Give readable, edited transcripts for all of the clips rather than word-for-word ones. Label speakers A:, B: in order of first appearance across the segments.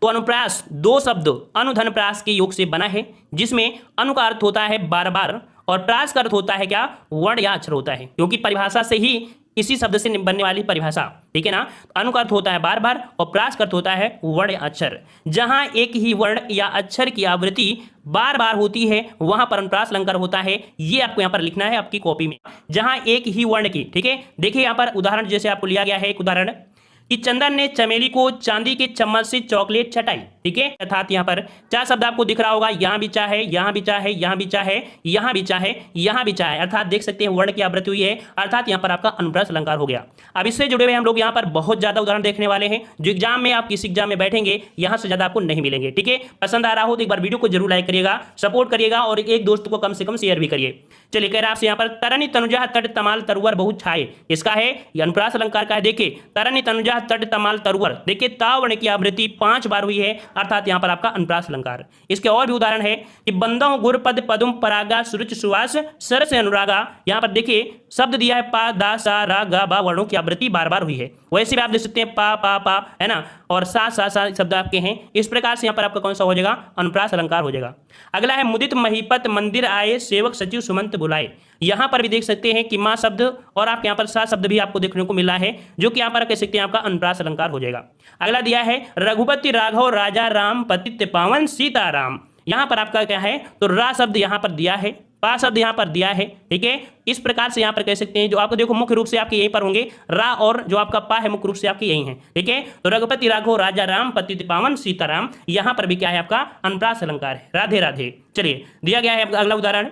A: तो अनुप्रास दो शब्द अनुधन प्रास के योग से बना है, जिसमें अनु का अर्थ होता है बार बार और प्रास का अर्थ होता है क्या, वर्ण या अक्षर होता है, क्योंकि परिभाषा से ही इसी शब्द से बनने वाली परिभाषा, ठीक है ना। अनु का अर्थ होता है बार बार और प्रास का अर्थ होता है वर्ण या अक्षर। जहां एक ही वर्ण या अक्षर की आवृत्ति बार बार होती है वहां पर अनुप्रास अलंकार होता है। ये आपको यहां पर लिखना है आपकी कॉपी में, जहां एक ही वर्ण की, ठीक है। देखिए यहां पर उदाहरण जैसे आपको लिया गया है, एक उदाहरण कि चंदन ने चमेली को चांदी के चम्मच से चॉकलेट चटाई, ठीक है। अर्थात यहाँ पर चार शब्द आपको दिख रहा होगा, यहाँ भी चाहे, यहाँ भी चाहे, यहाँ भी चाहे, यहाँ भी चाहे, यहाँ भी चाहे, अर्थात देख सकते हैं वर्ण की आवृत्ति हुई है, अर्थात यहाँ पर आपका अनुप्रास अलंकार हो गया। अब इससे जुड़े हुए हम लोग यहाँ पर बहुत ज्यादा उदाहरण देखने वाले हैं, जो एग्जाम में आप किसी एग्जाम में बैठेंगे यहाँ से ज्यादा आपको नहीं मिलेंगे, ठीक है। पसंद आ रहा हो तो एक बार वीडियो को जरूर लाइक करिएगा, सपोर्ट करिएगा और एक दोस्त को कम से कम शेयर भी करिए। चलिए कह रहा है आपसे यहाँ पर तरनी तनुजा तट तमाल तरुवर बहुत छाए, इसका है ये अनुप्रास अलंकार का है। देखिए तरनी तनुजा तट तमाल तरुवर, देखिए ता वर्ण की आवृत्ति 5 बार हुई है, अर्थात यहाँ पर आपका अनुप्रास अलंकार। इसके और भी उदाहरण है कि बंदों गुर पद पदुम परागा सुरुच सुवास सर से अनुरागा, यहाँ पर देखिए शब्द दिया है पा दा सा रा गा बा, वर्णों की आवृत्ति बार बार हुई है। वैसे भी आप देख सकते हैं पा पा पा, है ना, और सा शब्द आपके हैं। इस प्रकार से यहाँ पर आपका कौन सा हो जाएगा, अनुप्रास अलंकार हो जाएगा। अगला है मुदित महीपत मंदिर आए सेवक सचिव सुमंत बुलाए, यहाँ पर भी देख सकते हैं कि माँ शब्द और आपके यहाँ पर सा शब्द भी आपको देखने को मिला है, जो कि यहाँ पर कह सकते हैं आपका अनुप्रास अलंकार हो जाएगा। अगला दिया है रघुपति राघव राजा राम पतित पावन सीताराम, यहाँ पर आपका क्या है, तो रा शब्द यहाँ पर दिया है, पा शब्द यहाँ पर दिया है, ठीक है। इस प्रकार से यहाँ पर कह सकते हैं, जो आपको देखो मुख्य रूप से आपके यहीं पर होंगे, रा और जो आपका पा है मुख्य रूप से आपके यही है, ठीक है। तो रघुपति राघव राजा राम पतित पावन सीताराम, यहाँ पर भी क्या है आपका अनुप्रास अलंकार है, राधे राधे। चलिए दिया गया है अगला उदाहरण,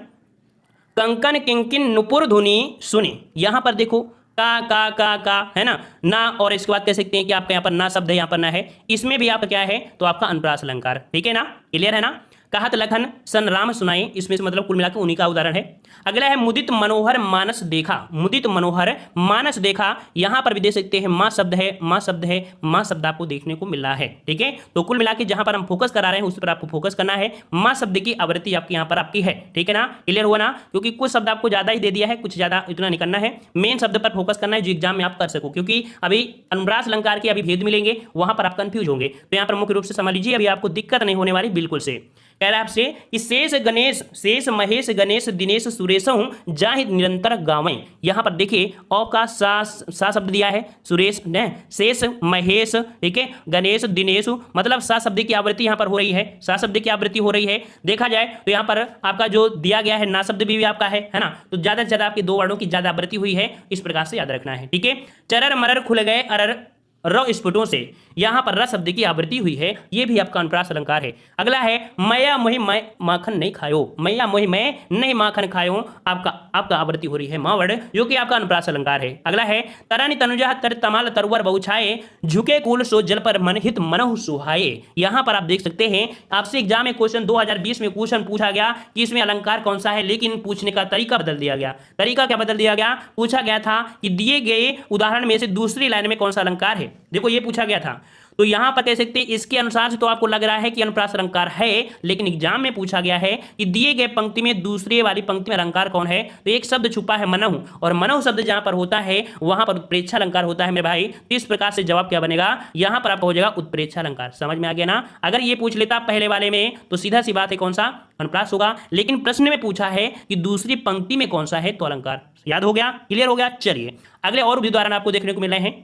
A: कंकन किंकिन नुपुर धुनी सुनी, यहाँ पर देखो का है ना और इसके बाद कह सकते हैं कि आपका यहाँ पर ना शब्द है, यहाँ पर ना है, इसमें भी आपका क्या है, तो आपका अनुप्रास अलंकार, ठीक है ना, क्लियर है ना। कहत लखन सन राम सुनाई, इसमें से मतलब कुल मिलाकर उन्हीं का उदाहरण है। अगला है मुदित मनोहर मानस देखा, मुदित मनोहर मानस देखा, यहाँ पर भी देख सकते हैं माँ शब्द है, माँ शब्द है, माँ शब्द आपको देखने को मिल रहा है, ठीक है। तो कुल मिलाकर जहाँ पर हम फोकस करा रहे हैं उस पर आपको फोकस करना है, माँ शब्द की आवृत्ति आपकी यहाँ पर आपकी है, ठीक है ना, क्लियर हुआ ना। क्योंकि कुछ शब्द आपको ज्यादा ही दे दिया है, कुछ ज्यादा इतना नहीं करना है, मेन शब्द पर फोकस करना है जो एग्जाम में आप कर सको, क्योंकि अभी अनुप्रास अलंकार के अभी भेद मिलेंगे, वहां पर आप कंफ्यूज होंगे। तो यहाँ पर मुख्य रूप से समझ लीजिए, अभी आपको दिक्कत नहीं होने वाली बिल्कुल से। कह रहा है आपसे कि शेष गणेश शेष महेश गणेश दिनेश सुरेश हूं जाहि निरंतर गावें, यहां पर देखिए औ का सा शब्द दिया है, सुरेश ने शेष महेश, ठीक है, गणेश दिनेश, मतलब सा शब्द की आवृत्ति यहां पर हो रही है, सा शब्द की आवृत्ति हो रही है। देखा जाए तो यहां पर आपका जो दिया गया है ना शब्द भी आपका है ना, तो ज्यादा से ज्यादा आपके दो वर्णों की ज्यादा आवृत्ति हुई है, इस प्रकार से याद रखना है, ठीक है। चरर मरर खुल गए अरर र स्फुटों से, यहाँ पर र शब्द की आवृत्ति हुई है, ये भी आपका अनुप्रास अलंकार है। अगला है मैया मोहि मैं माखन नहीं खायो, मैया मोहि मैं नहीं माखन खायो, आपका आवृत्ति हो रही है माँ वर्ण, जो कि आपका अनुप्रास अलंकार है। अगला है तरानी तनुजा तर तमाल तरुवर बहुछाए झुके कुल सो जल पर मन हित मनहु सुहाए, यहाँ पर आप देख सकते हैं आपसे एग्जाम में क्वेश्चन 2020 में क्वेश्चन पूछा गया कि इसमें अलंकार कौन सा है, लेकिन पूछने का तरीका बदल दिया गया। तरीका क्या बदल दिया गया, पूछा गया था कि दिए गए उदाहरण में से दूसरी लाइन में कौन सा अलंकार है, देखो ये पूछा गया था। तो यहां पर कह सकते हैं इसके अनुसार से तो आपको लग रहा है कि अनुप्रास अलंकार है, लेकिन एग्जाम में पूछा गया है कि दिए गए पंक्ति में दूसरे वाली पंक्ति में अलंकार कौन है, तो एक शब्द छुपा है मनहु, और मनहु शब्द जहां पर होता है वहां पर उत्प्रेक्षा अलंकार होता है मेरे भाई। तो इस प्रकार से जवाब क्या बनेगा, यहां पर आपका हो जाएगा उत्प्रेक्षा अलंकार। समझ में आ गया ना। अगर ये पूछ लेता पहले वाले में तो सीधा सी बात है कौन सा अनुप्रास होगा, लेकिन प्रश्न में पूछा है कि दूसरी पंक्ति में कौन सा है तो अलंकार। याद हो गया, क्लियर हो गया। चलिए अगले और भी उदाहरण आपको देखने को मिल रहे हैं।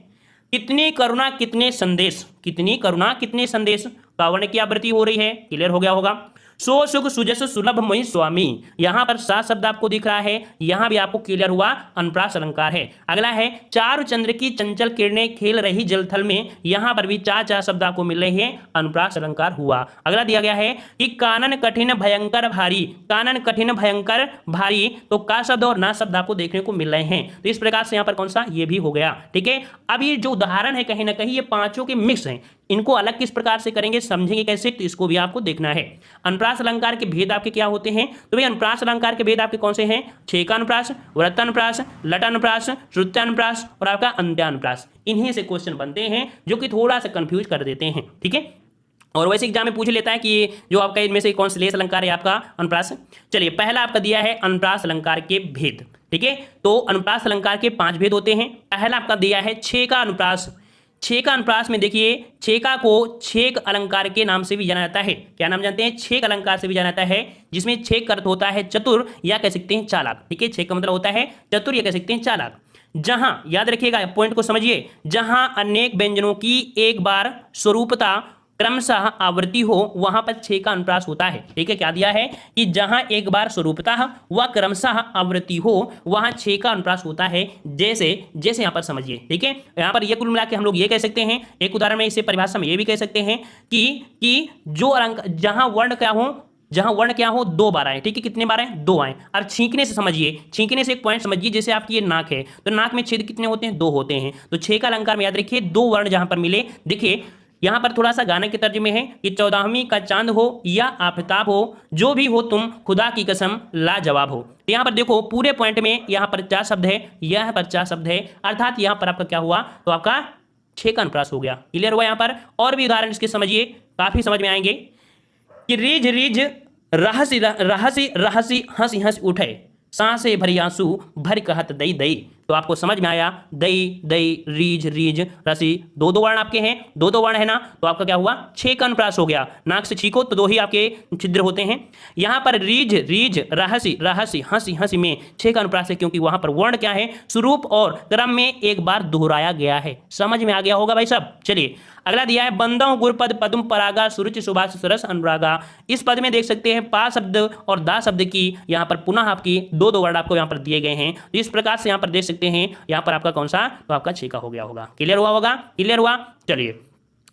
A: कितनी करुणा कितने संदेश, कितनी करुणा कितने संदेश, कावर्ण की आवृत्ति हो रही है, क्लियर हो गया होगा। सो सुख सुजस सुलभ मोहि स्वामी, यहाँ पर सा शब्द आपको दिख रहा है, यहाँ भी आपको क्लियर हुआ अनुप्रास अलंकार है। अगला है चारु चंद्र की चंचल किरणें खेल रही जलथल में, यहाँ पर भी चार शब्द आपको मिल रहे हैं, अनुप्रास अलंकार हुआ। अगला दिया गया है कि कानन कठिन भयंकर भारी, कानन कठिन भयंकर भारी, तो का शब्द और ना शब्द आपको देखने को मिल रहे हैं। तो इस प्रकार से यहाँ पर कौन सा, ये भी हो गया, ठीक है। अब ये जो उदाहरण है कहीं ना कहीं ये पांचों के मिक्स हैं, इनको अलग किस प्रकार से करेंगे, समझेंगे कैसे, तो इसको भी आपको देखना है। अनुप्रास अलंकार के भेद आपके क्या होते हैं, तो भाई अनुप्रास अलंकार के भेद आपके कौन से हैं, छेकानुप्रास, व्रतानुप्रास, लटानुप्रास, श्रुत्यानुप्रास और आपका अंत्यानुप्रास। इन्हीं से क्वेश्चन बनते हैं जो कि थोड़ा सा कंफ्यूज कर देते हैं, ठीक है। और वैसे एग्जाम में पूछ लेता है कि जो आपका इनमें से कौन सा लेस अलंकार है आपका अनुप्रास। चलिए पहला आपका दिया है अनुप्रास अलंकार के भेद, ठीक है। तो अनुप्रास अलंकार के 5 भेद होते हैं। पहला आपका दिया है छेका अनुप्रास, छेक अनुप्रास में देखिए छेका को छेक अलंकार के नाम से भी जाना जाता है। क्या नाम जानते हैं? छेक अलंकार से भी जाना जाता है, जिसमें छेक का अर्थ होता है चतुर या कह सकते हैं चालाक। ठीक है, छेक का मतलब होता है चतुर या कह सकते हैं चालाक। जहां, याद रखिएगा पॉइंट को समझिए, जहां अनेक व्यंजनों की एक बार स्वरूपता क्रमशः आवृत्ति हो वहां पर छेक का अनुप्रास होता है। ठीक है, क्या दिया है कि जहां एक बार स्वरूपतः व क्रमशः आवृत्ति हो वहां छेक का अनुप्रास होता है। जैसे जैसे यहां पर समझिए। ठीक है, यहां पर ये कुल मिला के हम लोग ये कह सकते हैं, एक उदाहरण में इसे परिभाषा में ये भी कह सकते हैं कि जो अंक जहां वर्ण क्या हो दो बार आए। ठीक है, कितने बार आए? दो आए। और छींकने से समझिए, छींकने से एक पॉइंट समझिए, जैसे आपकी ये नाक है तो नाक में छेद कितने होते हैं? दो होते हैं। तो छेक अलंकार में याद रखिए दो वर्ण जहां पर मिले, देखिए यहां पर थोड़ा सा गाने के तर्जुमे है कि 14वीं का चांद हो या आफताब हो, जो भी हो तुम खुदा की कसम लाजवाब हो। तो यहां पर देखो पूरे पॉइंट में यहां पर 4 शब्द है, यहां पर 4 शब्द है, अर्थात यहां पर आपका क्या हुआ? तो आपका छेक का अनुप्रास हो गया। क्लियर हुआ? यहां पर और भी उदाहरण इसके समझिए, काफी समझ में आएंगे कि रीझ रीझ रहसी रहसी रहसी हंसी हंसी उठे, सांसे भरी आंसू भर कहत दई दई। तो आपको समझ में आया, दई दई रीझ रीझ रसी, दो दो वर्ण आपके हैं, दो दो वर्ण है ना, तो आपका क्या हुआ? छेक अनुप्रास हो गया। नाक से छीको तो दो ही आपके छिद्र होते हैं। यहां पर रीझ रीझ रहसी रहसी हंसी हंसी में छेक अनुप्रास है, क्योंकि वहां पर वर्ण क्या है? स्वरूप और क्रम में एक बार दोहराया गया है। समझ में आ गया होगा भाई सब। चलिए अगला दिया है बंदों गुरपद पद्म परागा सुरुच सुभाष सरस अनुरागा। इस पद में देख सकते हैं पा शब्द और दा शब्द की यहाँ पर पुनः आपकी दो दो वर्ड आपको यहाँ पर दिए गए हैं। तो इस प्रकार से यहाँ पर देख सकते हैं, यहाँ पर आपका कौन सा? तो आपका छेका हो गया होगा। क्लियर हुआ होगा? क्लियर हुआ? चलिए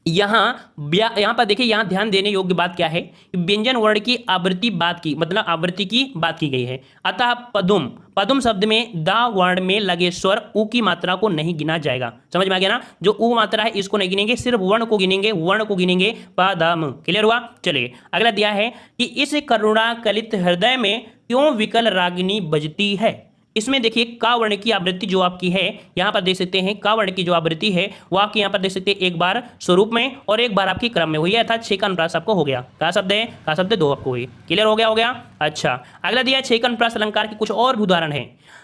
A: यहाँ पर देखिए, यहाँ ध्यान देने योग्य बात क्या है? व्यंजन वर्ण की आवृत्ति बात की, मतलब आवृत्ति की बात की गई है। अतः पदुम पदुम शब्द में दा वर्ण में लगे स्वर उ की मात्रा को नहीं गिना जाएगा। समझ में आ गया ना? जो उ मात्रा है इसको नहीं गिनेंगे, सिर्फ वर्ण को गिनेंगे पदम। क्लियर हुआ? चलिए अगला दिया है कि इस करुणा कलित हृदय में क्यों विकल रागिनी बजती है। इसमें देखिए का वर्ण की आवृत्ति जो आपकी है, यहाँ पर देख सकते हैं का वर्ण की जो आवृत्ति है वो आपकी यहाँ पर देख सकते हैं एक बार स्वरूप में और एक बार आपकी क्रम में हुई है, अर्थात छेक अनुप्रास आपको हो गया। का शब्द है? का शब्द दो आपको हुई। क्लियर हो गया? अच्छा, अगला दिया छेक अनुप्रास अलंकार के कुछ और उदाहरण है।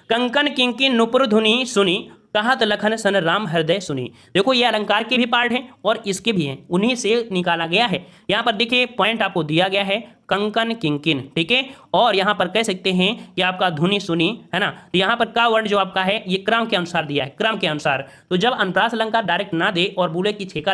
A: कंकन किंकिन नुपुर धुनी सुनी, कहत लखन सन राम हृदय सुनी। देखो ये अलंकार के भी पार्ट हैं और इसके भी हैं, उन्हीं से निकाला गया है। यहाँ पर देखिए पॉइंट आपको दिया गया है कंकन किंकिन। ठीक है, और यहाँ पर कह सकते हैं कि आपका धुनी सुनी है ना। तो यहाँ पर का वर्ण जो आपका है ये क्रम के अनुसार दिया है, क्रम के अनुसार। तो जब अनुप्रास अलंकार डायरेक्ट ना दे और बोले कि छेक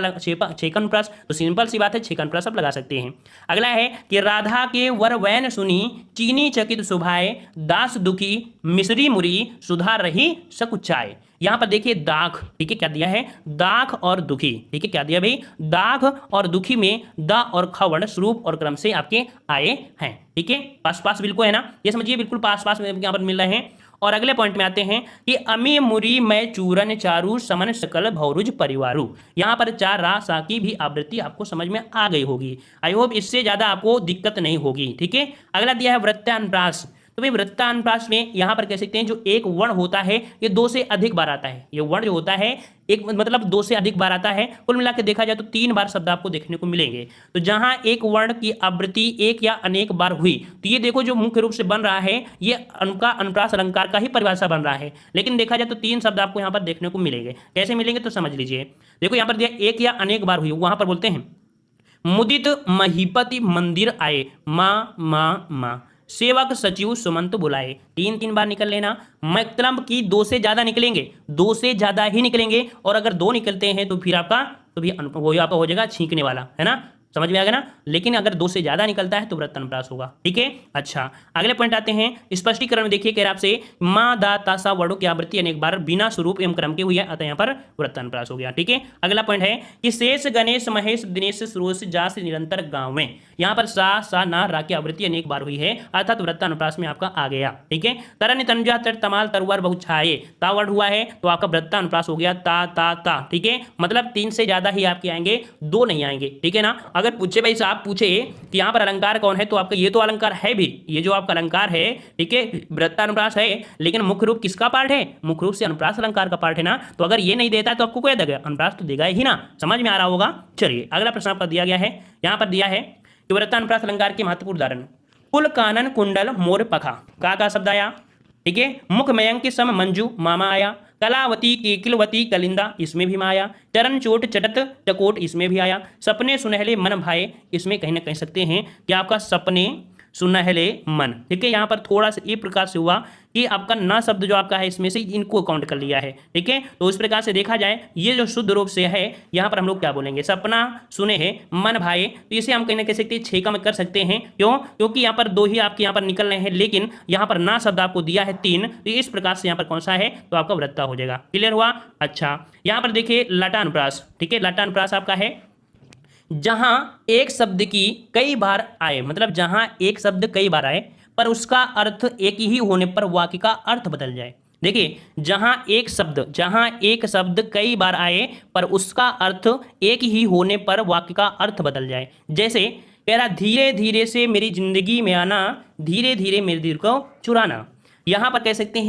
A: अनुप्रास, तो सिंपल सी बात है छेक अनुप्रास आप लगा सकते हैं। अगला है कि राधा के वर वैन सुनी, चीनी चकित सुभाए, दास दुखी मिश्री मुरी, सुधा रही सकुचाए। यहां पर देखिए दाख, ठीक है, क्या दिया है? दाख और दुखी। ठीक है, क्या दिया भाई? दाख और दुखी में दा और ख वर्ण स्वरूप और क्रम से आपके आए हैं। ठीक है, पास पास बिल्कुल है ना, ये समझिए बिल्कुल पास पास में यहाँ पर मिल रहे हैं। और अगले पॉइंट में आते हैं कि अमी मुरी मैं चूरन चारू समन सकल भौरुज परिवारू। यहाँ पर चार रा सा की भी आवृत्ति आपको समझ में आ गई होगी। आई होप इससे ज्यादा आपको दिक्कत नहीं होगी। ठीक है, अगला दिया है वृत्तानुप्रास। तो भाई वृत्तानुप्रास में यहाँ पर कह सकते हैं जो एक वर्ण होता है ये दो से अधिक बार आता है। ये वर्ण जो होता है एक मतलब दो से अधिक बार आता है। कुल मिलाकर देखा जाए तो 3 बार शब्द आपको देखने को मिलेंगे। तो जहां एक वर्ण की आवृत्ति एक या अनेक बार हुई, तो ये देखो जो मुख्य रूप से बन रहा है ये उनका अनुप्रास अलंकार का ही परिभाषा बन रहा है। लेकिन देखा जाए तो 3 शब्द आपको यहाँ पर देखने को मिलेंगे। कैसे मिलेंगे तो समझ लीजिए। देखो यहाँ पर दिया एक या अनेक बार हुई, वहां पर बोलते हैं मुदित महीपति मंदिर आए, माँ माँ माँ, सेवक सचिव सुमंत बुलाए। 3 बार निकल लेना। मतलब कि 2 से ज्यादा निकलेंगे, 2 से ज्यादा ही निकलेंगे। और अगर 2 निकलते हैं तो फिर आपका तो भी वो आपका हो जाएगा छींकने वाला, है ना। समझ में आ गया ना। लेकिन अगर 2 से ज्यादा निकलता है तो वृत्तानुप्रास होगा। ठीक है, अच्छा अगले पॉइंट आते हैं स्पष्टीकरण में। देखिए कह रहा आपसे माँ दा तासा वर्णों की आवृत्ति अनेक बार बिना स्वरूप एवं क्रम के हुई है, अतः यहाँ पर वृत्तानुप्रास हो गया। ठीक है, अगला पॉइंट है कि शेष गणेश महेश दिनेश सुरोष जास निरंतर गांव में, यहाँ पर सा ना रा की आवृत्ति अनेक बार हुई है, अर्थात वृत्तानुप्रास में आपका आ गया। ठीक है, तरन तनुजा तर तमाल तरुवर बहु छाये, ता वर्ड हुआ है तो आपका वृत्तानुप्रास हो गया ता ता ता। ठीक है, मतलब 3 से ज्यादा ही आपके आएंगे, 2 नहीं आएंगे। ठीक है ना। अगर पूछे भाई साहब पूछे कि यहाँ पर अलंकार कौन है, तो आपका ये तो अलंकार है भी, ये जो आपका अलंकार है ठीक है वृत्तानुप्रास है, लेकिन मुख्य रूप किसका पार्ट है? मुख्य रूप से अनुप्रास अलंकार का पार्ट है ना। तो अगर ये नहीं देता है तो आपको क्या देगा? अनुप्रास तो देगा ही ना। समझ में आ रहा होगा। चलिए अगला प्रश्न आपका दिया गया है, यहाँ पर दिया है कि वृत्तानुप्रास अलंकार के महत्वपूर्ण उदाहरण। कुल कानन कुंडल मोर पखा, का शब्द आया। ठीक है, मुख मयंक सम मंजू मामा आया, कलावती, केकिलवती, कलिंदा, इसमें भी आया। चरण चोट, चटत, चकोट, इसमें भी आया। सपने सुनहले मन भाए, इसमें कहीं ना कह सकते हैं कि आपका सपने सुनहले मन। ठीक है, यहाँ पर थोड़ा सा ये प्रकार से हुआ कि आपका ना शब्द जो आपका है इसमें से इनको काउंट कर लिया है। ठीक है, तो इस प्रकार से देखा जाए ये जो शुद्ध रूप से है यहाँ पर हम लोग क्या बोलेंगे, सपना सुने है मन भाए, तो इसे हम कहीं ना कह सकते हैं 6 का में कर सकते हैं। क्यों? क्योंकि यहाँ पर 2 ही आपके यहाँ पर निकल रहे हैं, लेकिन यहाँ पर ना शब्द आपको दिया है 3, तो इस प्रकार से यहाँ पर कौन सा है, तो आपका वृत्ता हो जाएगा। क्लियर हुआ? अच्छा, यहाँ पर देखिए लटानुप्रास। ठीक है, लटानुप्रास आपका है जहां एक शब्द की कई बार आए, मतलब जहां एक शब्द कई बार आए पर उसका अर्थ एक ही होने पर वाक्य का अर्थ बदल जाए। देखिए, जहां एक शब्द कई बार आए पर उसका अर्थ एक ही होने पर वाक्य का अर्थ बदल जाए। जैसे कह रहा धीरे धीरे से मेरी जिंदगी में आना, धीरे धीरे मेरे दिल को चुराना। यहाँ पर कह सकते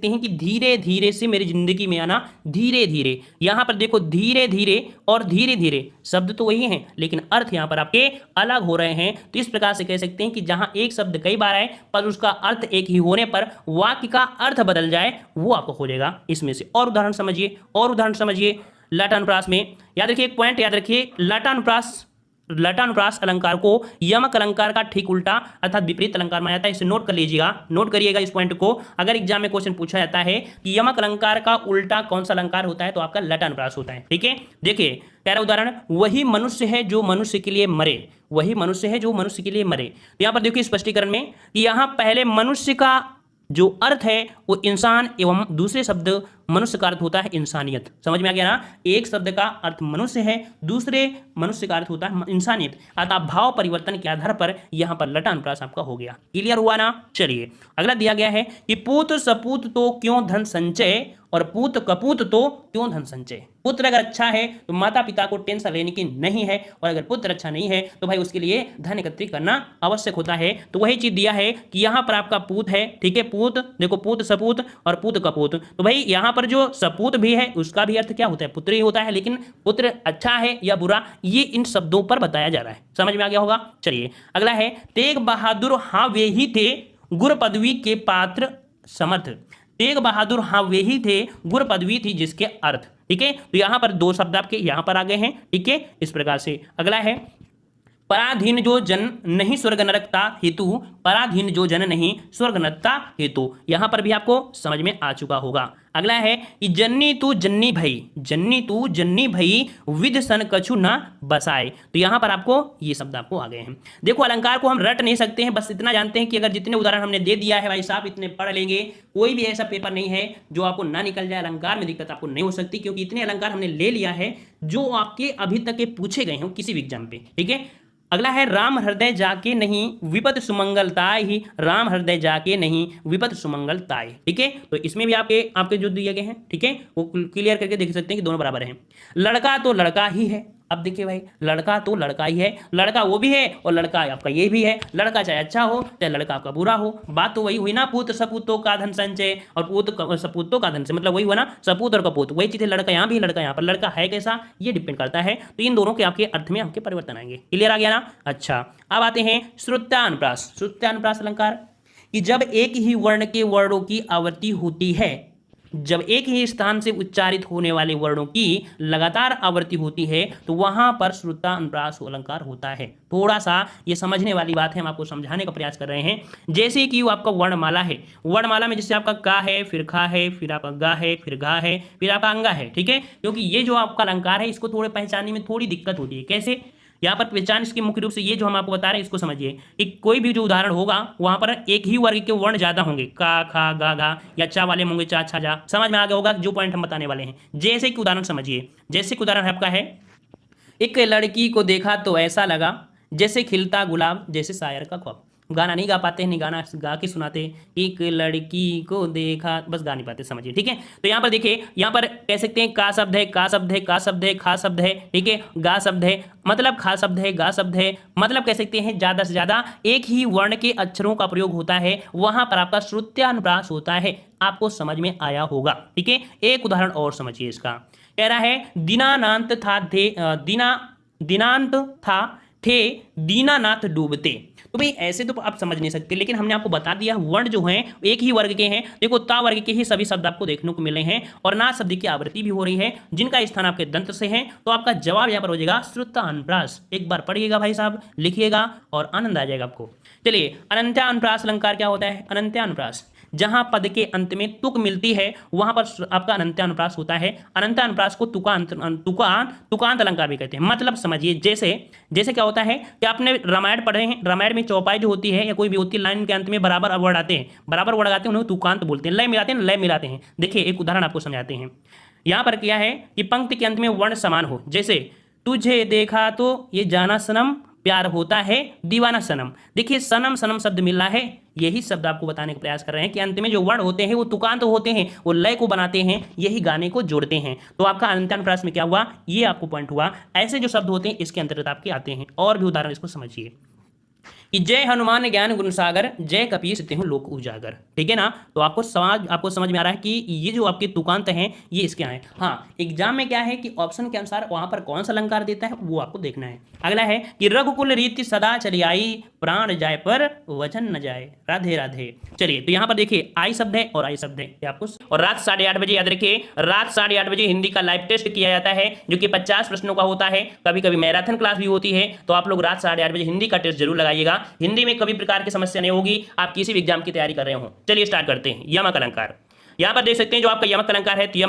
A: हैं कि धीरे धीरे से मेरी जिंदगी में आना, धीरे धीरे। यहाँ पर देखो धीरे धीरे और धीरे धीरे शब्द तो वही हैं, लेकिन अर्थ यहाँ पर आपके अलग हो रहे हैं। तो इस प्रकार से कह सकते हैं कि जहाँ एक शब्द कई बार आए पर उसका अर्थ एक ही होने पर वाक्य का अर्थ बदल जाए, वो आपको हो जाएगा इसमें से। और उदाहरण समझिए लटानुप्रास में। याद रखिए, एक पॉइंट याद रखिए, लटानुप्रास अलंकार को यमक अलंकार का ठीक उल्टा अर्थात विपरीत अलंकार माना जाता है। इसे नोट कर लीजिएगा, नोट करिएगा इस पॉइंट को। अगर एग्जाम में क्वेश्चन पूछा जाता है कि यमक अलंकार का उल्टा कौन सा अलंकार होता है, तो आपका लटानुप्रास होता है। ठीक है, देखिए पहला उदाहरण, वही मनुष्य है जो मनुष्य के लिए मरे, वही मनुष्य है जो मनुष्य के लिए मरे। तो यहाँ पर देखिए स्पष्टीकरण में कि यहाँ पहले मनुष्य का जो अर्थ है वो इंसान एवं दूसरे शब्द मनुष्य का अर्थ होता है इंसानियत। समझ में आ गया ना? एक शब्द का अर्थ मनुष्य है, दूसरे मनुष्य का अर्थ होता है इंसानियत। अतः भाव परिवर्तन के आधार पर यहाँ पर लटानुप्रास आपका हो गया। क्लियर हुआ ना? चलिए अगला दिया गया है कि पूत सपूत तो क्यों धन संचय, और पूत कपूत तो क्यों धन संचय। पुत्र अगर अच्छा है तो माता पिता को टेंशन लेने की नहीं है, और अगर पुत्र अच्छा नहीं है तो भाई उसके लिए धन एकत्रित करना आवश्यक होता है। तो वही चीज दिया है कि यहाँ पर आपका पूत है। ठीक है, पूत देखो, पूत सपूत और पूत कपूत। तो भाई यहाँ पर जो सपूत भी है उसका भी अर्थ क्या होता है, पुत्र ही होता है, लेकिन पुत्र अच्छा है या बुरा ये इन शब्दों पर बताया जा रहा है। समझ में आ गया होगा? चलिए अगला है, तेग बहादुर हाँ वे ही थे गुर पदवी के पात्र समर्थ। तेग बहादुर हाँ वे ही थे, गुर पदवी थी जिसके अर्थ। ठीक है, तो यहां पर 2 शब्द आपके यहां पर आ गए हैं। ठीक है, इस प्रकार से अगला है, पराधीन जो जन नहीं स्वर्ग नरकता हेतु, पराधीन जो जन नहीं स्वर्ग नरकता हेतु। यहां पर भी आपको समझ में आ चुका होगा। अगला है कि जन्नी तू जन्नी भई विध सन कछु ना बसाए। तो यहां पर आपको ये शब्द आपको आ गए हैं। देखो अलंकार को हम रट नहीं सकते हैं, बस इतना जानते हैं कि अगर जितने उदाहरण हमने दे दिया है भाई साहब इतने पढ़ लेंगे। कोई भी ऐसा पेपर नहीं है जो आपको ना निकल जाए, अलंकार में दिक्कत आपको नहीं हो सकती, क्योंकि इतने अलंकार हमने ले लिया है जो आपके अभी तक के पूछे गए हैं किसी भी एग्जाम पे। ठीक है, अगला है, राम हृदय जाके नहीं विपत सुमंगलताय ही, राम हृदय जाके नहीं विपत सुमंगलताय। ठीक है, तो इसमें भी आपके जो दिए गए हैं, ठीक है, वो क्लियर करके देख सकते हैं कि दोनों बराबर हैं। लड़का तो लड़का ही है। अब देखिए भाई, लड़का तो लड़का ही है, लड़का वो भी है और लड़का आपका ये भी है। लड़का चाहे अच्छा हो चाहे लड़का आपका बुरा हो, बात तो वही हुई ना, पुत्र सपूतों का धन संचय और पुत्र सपूतों का धन से, मतलब वही हुआ ना, सपूत और कपूत, वही चीज है। लड़का यहाँ भी, लड़का यहाँ पर, लड़का है कैसा ये डिपेंड करता है। तो इन दोनों के आपके अर्थ में आपके परिवर्तन आएंगे। क्लियर आ गया ना? अच्छा, अब आते हैं श्रुत्यानुप्रास। श्रुत्यानुप्रास अलंकार कि जब एक ही वर्ण के वर्णों की आवृत्ति होती है, जब एक ही स्थान से उच्चारित होने वाले वर्णों की लगातार आवृत्ति होती है तो वहां पर श्रुत्यानुप्रास अलंकार होता है। थोड़ा सा ये समझने वाली बात है, हम आपको समझाने का प्रयास कर रहे हैं। जैसे कि वो आपका वर्णमाला है, वर्णमाला में जैसे आपका का है, फिर खा है, फिर आपका गा है, फिर घा है, फिर आपका अंगा है। ठीक है, क्योंकि ये जो आपका अलंकार है इसको थोड़े पहचानने में थोड़ी दिक्कत होती है। कैसे? यहाँ पर पहचान इसकी मुख्य रूप से ये जो हम आपको बता रहे हैं इसको समझिए कि कोई भी जो उदाहरण होगा वहां पर एक ही वर्ग के वर्ण ज्यादा होंगे, का खा गा घा, या चा वाले होंगे चा छा जा। समझ में आ गया होगा जो पॉइंट हम बताने वाले हैं। जैसे कि उदाहरण समझिए, जैसे कि उदाहरण आपका है, एक लड़की को देखा तो ऐसा लगा जैसे खिलता गुलाब, जैसे शायर का ख्वाब। गाना नहीं गा पाते हैं, नहीं गाना गा के सुनाते, एक लड़की को देखा, बस गा नहीं पाते, समझिए। ठीक है, तो यहाँ पर देखिए, यहाँ पर कह सकते हैं का शब्द है, का शब्द है, का शब्द है, खा शब्द है। ठीक है, गा शब्द है, मतलब खा शब्द है, गा शब्द है, मतलब कह सकते हैं ज्यादा से ज्यादा एक ही वर्ण के अक्षरों का प्रयोग होता है, वहां पर आपका श्रुत्यानुप्रास होता है। आपको समझ में आया होगा। ठीक है, एक उदाहरण और समझिए इसका। कह रहा है, दिनानांत था दिनांत था थे दीनानाथ डूबते। तो भाई ऐसे तो आप समझ नहीं सकते, लेकिन हमने आपको बता दिया वर्ण जो हैं एक ही वर्ग के हैं। देखो ता वर्ग के ही सभी शब्द आपको देखने को मिले हैं और ना शब्द की आवृत्ति भी हो रही है जिनका स्थान आपके दंत से है। तो आपका जवाब यहाँ पर हो जाएगा श्रुतानुप्रास। एक बार पढ़िएगा भाई साहब, लिखिएगा और आनंद आ जाएगा आपको। चलिए, अनंत्यानुप्रास अलंकार क्या होता है? अनंत्यानुप्रास जहां पद के अंत में तुक मिलती है वहां पर आपका अनंत्यानुप्रास होता है। अनंत्यानुप्रास को तुकांत अलंकार भी कहते हैं। मतलब समझिए, जैसे क्या होता है कि आपने रामायण पढ़े हैं, रामायण में चौपाई जो होती है या कोई भी होती है, लाइन के अंत में बराबर वर्ड आते हैं, बराबर वर्ड आते हैं, उन्हें तुकांत बोलते हैं। लय मिलाते हैं, लय मिलाते हैं। देखिए एक उदाहरण आपको समझाते हैं। यहाँ पर क्या है कि पंक्ति के अंत में वर्ण समान हो, जैसे तुझे देखा तो ये जाना सनम, प्यार होता है दीवाना सनम। देखिए सनम सनम शब्द मिल रहा है, यही शब्द आपको बताने का प्रयास कर रहे हैं कि अंत में जो वर्ण होते हैं वो तुकांत होते हैं, वो लय को बनाते हैं, यही गाने को जोड़ते हैं। तो आपका अनंत्यानुप्रास में क्या हुआ, ये आपको पॉइंट हुआ। ऐसे जो शब्द होते हैं इसके अंतर्गत आपके आते हैं। और भी उदाहरण इसको समझिए कि जय हनुमान ज्ञान गुण सागर, जय कपीस तिहुँ लोक उजागर। ठीक है ना? तो आपको समझ में आ रहा है कि ये जो आपके तुकांत हैं ये इसके हैं। हाँ, एग्जाम में क्या है कि ऑप्शन के अनुसार वहां पर कौन सा अलंकार देता है वो आपको देखना है। अगला है कि रघुकुल रीति सदा चली आई, प्राण जाए पर वचन न जाए, राधे राधे। चलिए, तो यहाँ पर देखिए आई शब्द है और आई शब्द है आपको। और रात 8:30 बजे याद रखिए, रात 8:30 बजे हिंदी का लाइव टेस्ट किया जाता है जो कि 50 प्रश्नों का होता है। कभी कभी मैराथन क्लास भी होती है, तो आप लोग रात 8:30 बजे हिंदी का टेस्ट जरूर लगाइएगा। हिंदी में कभी प्रकार की समस्या नहीं होगी, आप किसी भी एग्जाम की तैयारी कर रहे हो। चलिए स्टार्ट करते हैं। यमक अलंकार, यहाँ पर देख सकते हैं जो आपका यमक अलंकार है। तो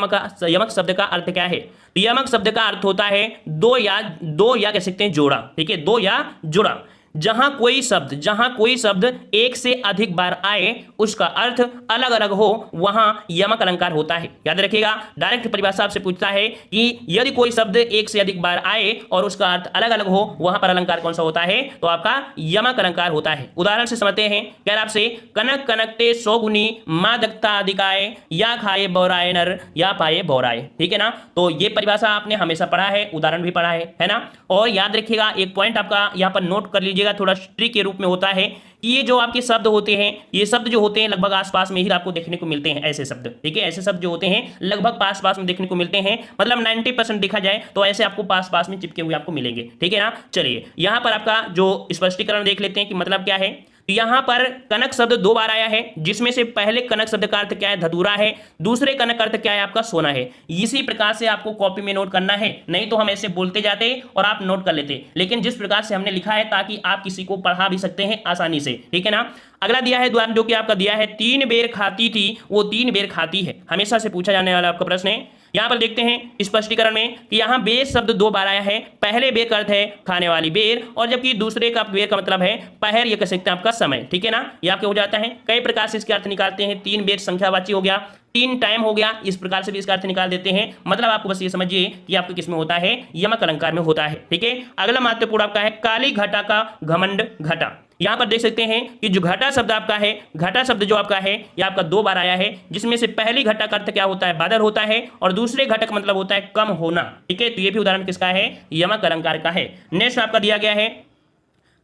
A: यमक शब्द का अर्थ क्या है? तो यमक शब्द का अर्थ होता है दो या कह सकते हैं जोड़ा। ठीक है, दो या जुड़ा। जहां कोई शब्द एक से अधिक बार आए उसका अर्थ अलग अलग हो वहां यमक अलंकार होता है। याद रखिएगा, डायरेक्ट परिभाषा आपसे पूछता है कि यदि कोई शब्द एक से अधिक बार आए और उसका अर्थ अलग अलग हो वहां पर अलंकार कौन सा होता है? तो आपका यमक अलंकार होता है। उदाहरण से समझते हैं। कह आपसे कनक कनकते सौगुनी मादकता अधिकाय, या खाए बौराए नर या पाए बौराए। ठीक है ना? तो ये परिभाषा आपने हमेशा पढ़ा है, उदाहरण भी पढ़ा है ना? और याद रखिएगा एक पॉइंट आपका यहाँ पर नोट कर लीजिए, थोड़ा ट्रिक के रूप में होता है कि ये जो आपके शब्द होते हैं, ये शब्द जो होते हैं लगभग आसपास में ही आपको देखने को मिलते हैं। ऐसे शब्द, ठीक है, ऐसे शब्द जो होते हैं लगभग पास में देखने को मिलते हैं। मतलब 90% देखा जाए तो ऐसे आपको पास में चिपके हुए आपको मिलेंगे। ठीक है ना? चलिए यहां पर आपका जो स्पष्टीकरण देख लेते हैं कि मतलब क्या है। तो यहां पर कनक शब्द 2 बार आया है, जिसमें से पहले कनक शब्द का अर्थ क्या है? धतूरा है। दूसरे कनक अर्थ क्या है? आपका सोना है। इसी प्रकार से आपको कॉपी में नोट करना है, नहीं तो हम ऐसे बोलते जाते और आप नोट कर लेते। लेकिन जिस प्रकार से हमने लिखा है ताकि आप किसी को पढ़ा भी सकते हैं आसानी से। ठीक है ना? अगला दिया है उदाहरण जो कि आपका दिया है 3 बेर खाती थी वो 3 बेर खाती है। हमेशा से पूछा जाने वाला आपका प्रश्न है। यहां पर देखते हैं स्पष्टीकरण में कि यहां बेर शब्द 2 बार आया है। पहले बेर का अर्थ है खाने वाली बेर, और जबकि दूसरे का बेर का मतलब है पहर, ये कह सकते हैं आपका समय। ठीक है ना? ये आपके हो जाता है। कई प्रकार से इसके अर्थ निकालते हैं। 3 बेर संख्यावाची हो गया, 3 टाइम हो गया, इस प्रकार से भी इसका अर्थ निकाल देते हैं। मतलब आपको बस ये समझिए कि आपके किस में होता है? यमक अलंकार में होता है। ठीक है, अगला महत्वपूर्ण आपका है काली घटा का घमंड घटा। यहां पर देख सकते हैं कि जो घटा शब्द आपका है, घटा शब्द जो आपका है ये आपका 2 बार आया है, जिसमें से पहली घटा का अर्थ क्या होता है? बादल होता है, और दूसरे घटक मतलब होता है कम होना। ठीक है, तो ये भी उदाहरण किसका है? यमक अलंकार का है। नेक्स्ट आपका दिया गया है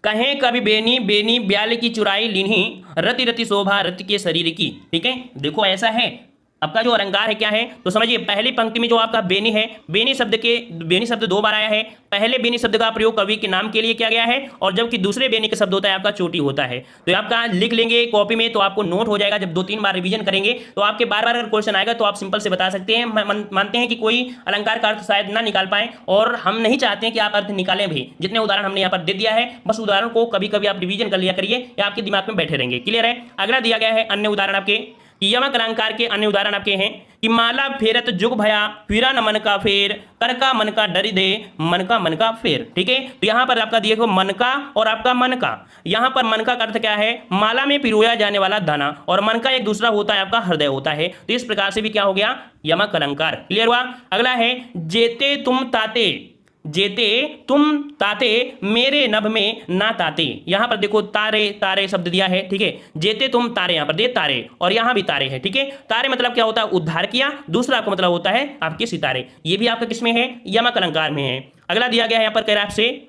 A: कहें कभी बेनी बेनी ब्याल की चुराई लीन्ही, रति रति शोभा रति के शरीर की। ठीक है, देखो ऐसा है आपका जो अलंकार है क्या है? तो समझिए पहली पंक्ति में जो आपका बेनी है, बेनी शब्द 2 बार आया है। पहले बेनी शब्द का प्रयोग कवि के नाम के लिए किया गया है, और जबकि दूसरे बेनी का शब्द होता है आपका चोटी होता है। तो आपका लिख लेंगे कॉपी में, तो आपको नोट हो जाएगा। जब 2-3 बार रिवीजन करेंगे तो आपके बार अगर क्वेश्चन आएगा तो आप सिंपल से बता सकते हैं। मानते हैं कि कोई अलंकार का अर्थ शायद ना निकाल पाए, और हम नहीं चाहते हैं कि आप अर्थ निकालें भी। जितने उदाहरण हमने यहाँ पर दे दिया है, बस उदाहरण को कभी कभी आप रिवीजन कर लिया करिए, या आपके दिमाग में बैठे रहेंगे। क्लियर है? अगला दिया गया है अन्य उदाहरण आपके। यमक अलंकार के अन्य उदाहरण आपके हैं कि माला फेरत जुग भया, फिरा न मन का फेर, कर का मन का डरी दे, मन का फेर। ठीक है, तो यहां पर आपका देखो मन का और आपका मन का। यहां पर मन का अर्थ क्या है? माला में पिरोया जाने वाला दाना, और मन का एक दूसरा होता है आपका हृदय होता है। तो इस प्रकार से भी क्या हो गया? यमक अलंकार। क्लियर हुआ? अगला है जेते तुम ताते मेरे नभ में ना ताते। यहां पर देखो तारे शब्द दिया है। ठीक है, जेते तुम तारे, यहां पर दे तारे, और यहां भी तारे है। ठीक है, तारे मतलब क्या होता है? उद्धार किया। दूसरा आपका मतलब होता है आपके सितारे। ये भी आपका किसमें है? यमक अलंकार में है। अगला दिया गया है यहां पर कह रहा है आपसे